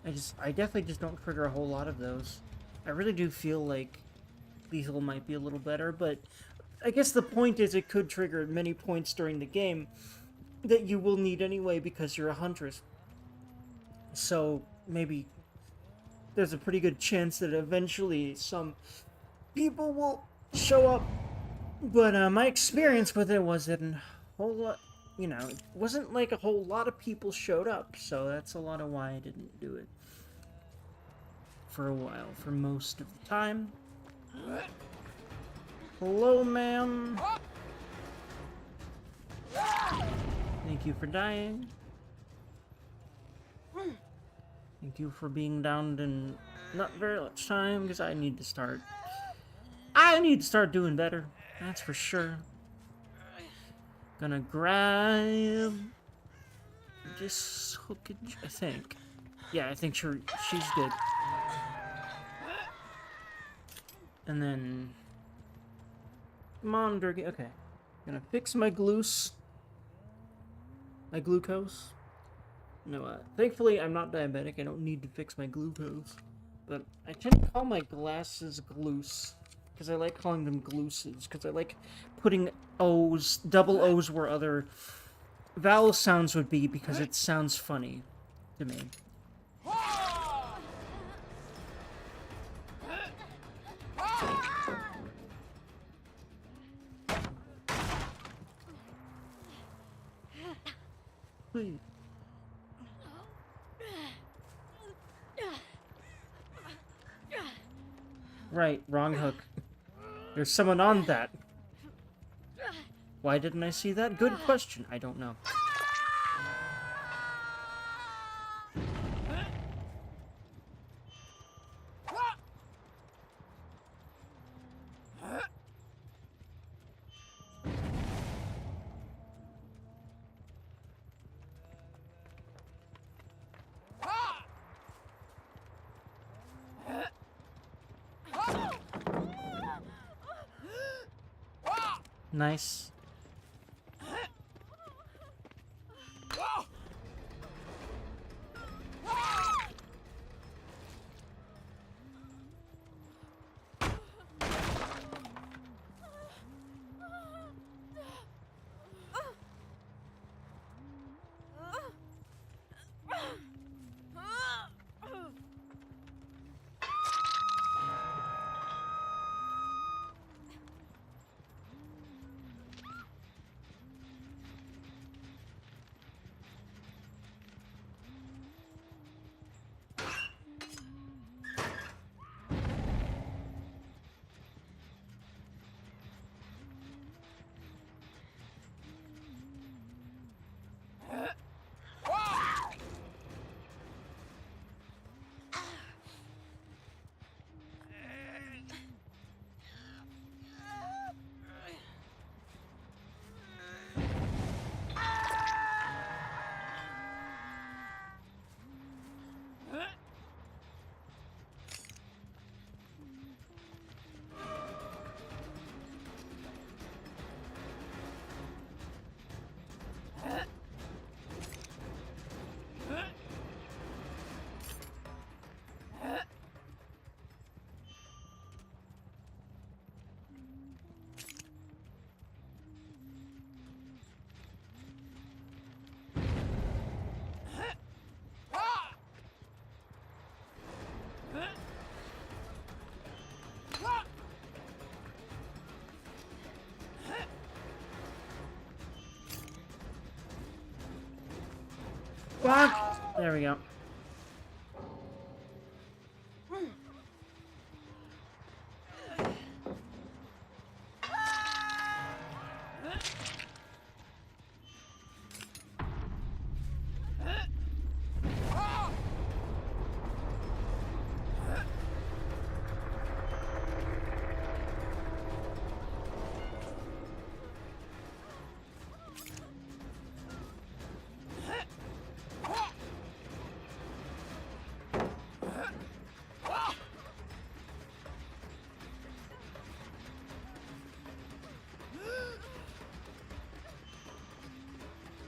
I definitely just don't trigger a whole lot of those. I really do feel like lethal might be a little better, but I guess the point is it could trigger at many points during the game that you will need anyway because you're a huntress. So maybe there's a pretty good chance that eventually some people will show up. But my experience with it was that a whole lot, you know, it wasn't like a whole lot of people showed up, so that's a lot of why I didn't do it for a while, for most of the time. Hello, ma'am. Thank you for dying. Thank you for being down in not very much time, because I need to start doing better. That's for sure. Gonna grab this hookage, I think. Yeah, I think she's good. And then, come on, Durgy. Okay, gonna fix my glucose. No, thankfully I'm not diabetic. I don't need to fix my glucose. But I tend to call my glasses gluce, because I like calling them gluces, because I like putting O's, double O's where other vowel sounds would be, because it sounds funny to me. Please. Right, wrong hook. There's someone on that. Why didn't I see that? Good question. I don't know. Nice. Fuck! There we go.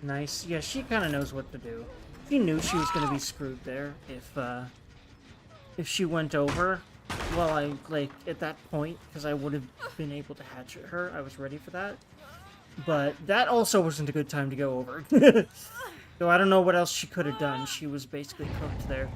Nice. Yeah, she kind of knows what to do. She knew she was going to be screwed there if she went over. Well, at that point, because I would have been able to hatchet her. I was ready for that. But that also wasn't a good time to go over. So I don't know what else she could have done. She was basically cooked there.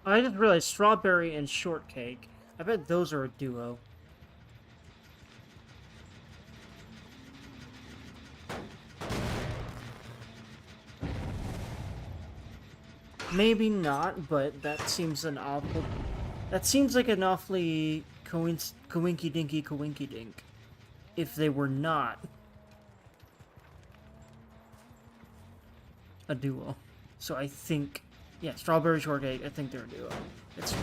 I just realized strawberry and shortcake. I bet those are a duo. Maybe not, but that seems an awful... That seems like an awfully coinky-dinky coinky-dink. If they were not a duo. So I think... Yeah, strawberry shortcake, I think they're a duo. It's...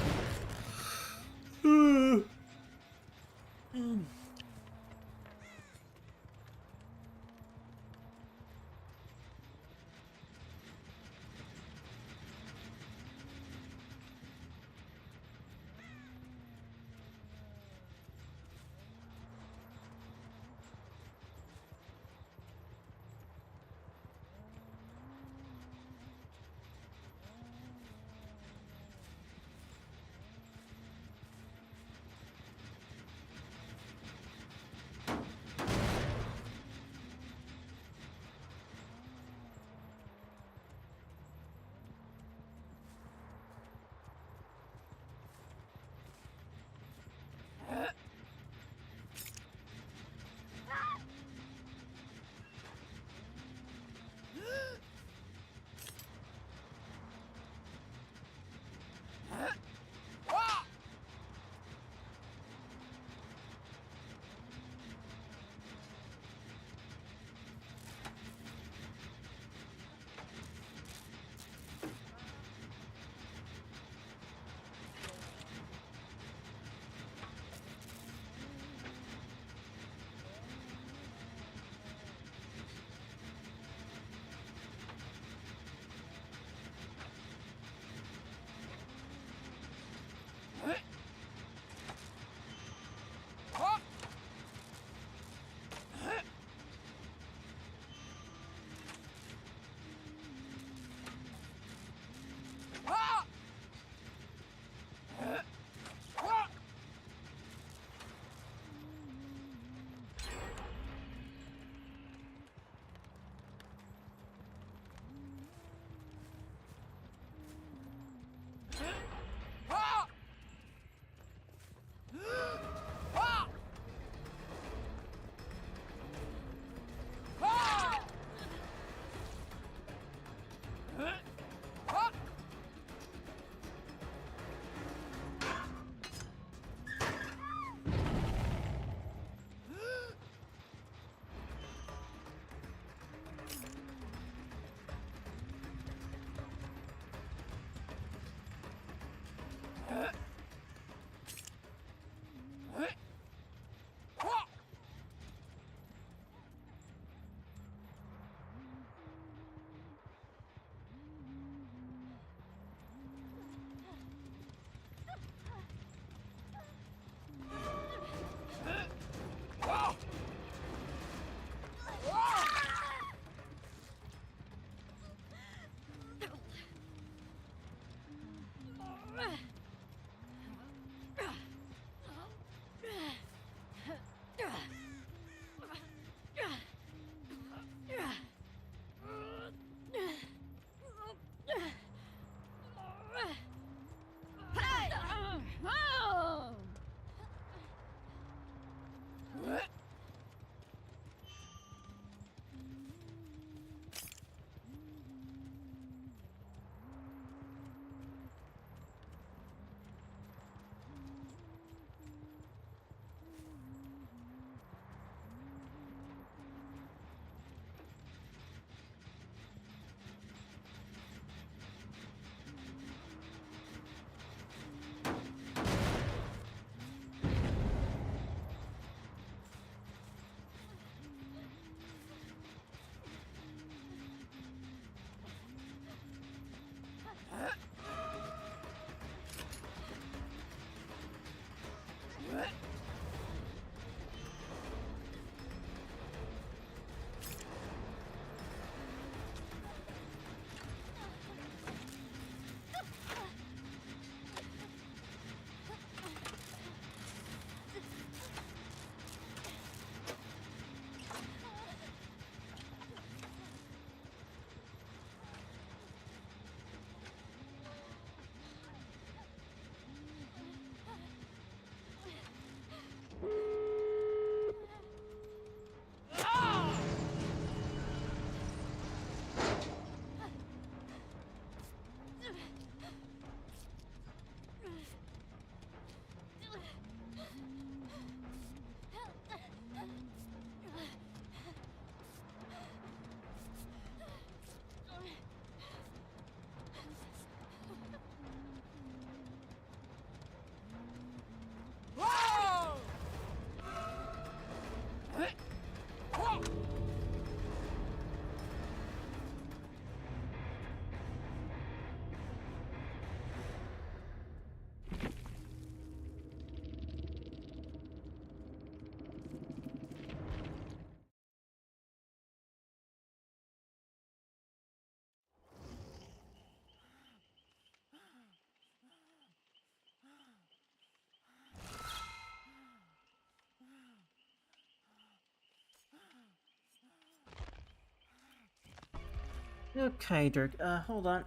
Okay, Dirk. Hold on.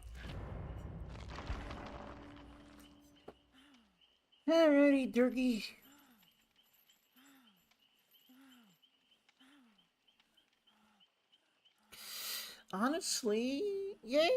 Alrighty, Dirky. Honestly, yay.